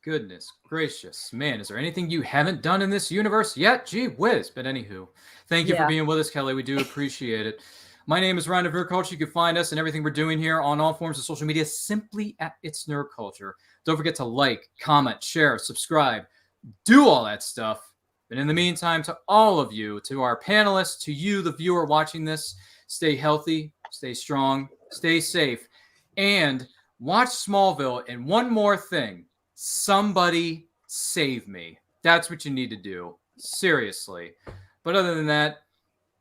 Goodness gracious. Man, is there anything you haven't done in this universe yet? Gee whiz. But anywho, thank you for being with us, Kelly. We do appreciate it. My name is Ryan of Nerd Culture. You can find us and everything we're doing here on all forms of social media simply at It's Nerd Culture. Don't forget to like, comment, share, subscribe, do all that stuff. But in the meantime, to all of you, to our panelists, to you, the viewer watching this, stay healthy, stay strong, stay safe, and watch Smallville. And one more thing, somebody save me. That's what you need to do. Seriously. But other than that,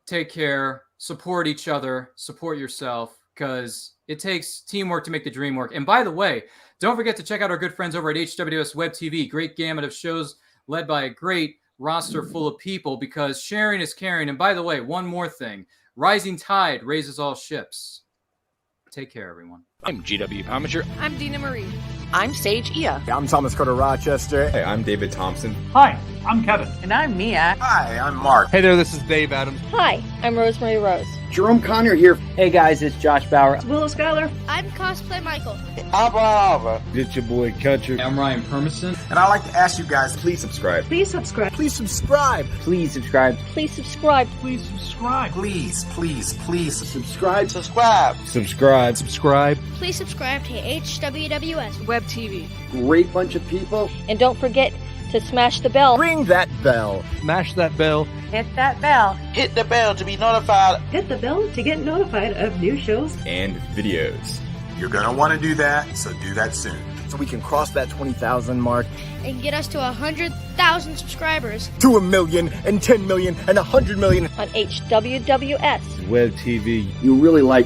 take care. Support each other, support yourself, because it takes teamwork to make the dream work. And by the way, don't forget to check out our good friends over at HWS Web TV. Great gamut of shows led by a great roster full of people, because sharing is caring. And by the way, one more thing, rising tide raises all ships. Take care, everyone. I'm GW Pomacher. I'm Dina Marie. I'm Sage Ia. I'm Thomas Carter Rochester. Hey, I'm David Thompson. Hi, I'm Kevin. And I'm Mia. Hi, I'm Mark. Hey there, this is Dave Adams. Hi, I'm Rosemary Rose. Jerome Conner here. Hey guys, it's Josh Bauer. It's Willow Schuyler. I'm Cosplay Michael. I'm Brava. It's your boy Country. I'm Ryan Permison. And I'd like to ask you guys, please subscribe. Please subscribe. Please subscribe. Please subscribe. Please subscribe. Please subscribe. Please, please, please subscribe. Subscribe. Subscribe. Subscribe. Please subscribe to HWWS Web TV. Great bunch of people. And don't forget to smash the bell. Ring that bell. Smash that bell. Hit that bell. Hit the bell to be notified. Hit the bell to get notified of new shows and videos. You're going to want to do that, so do that soon. So we can cross that 20,000 mark. And get us to 100,000 subscribers. To 1 million, and 10 million, and 100 million. On HWWS. Web TV. You really like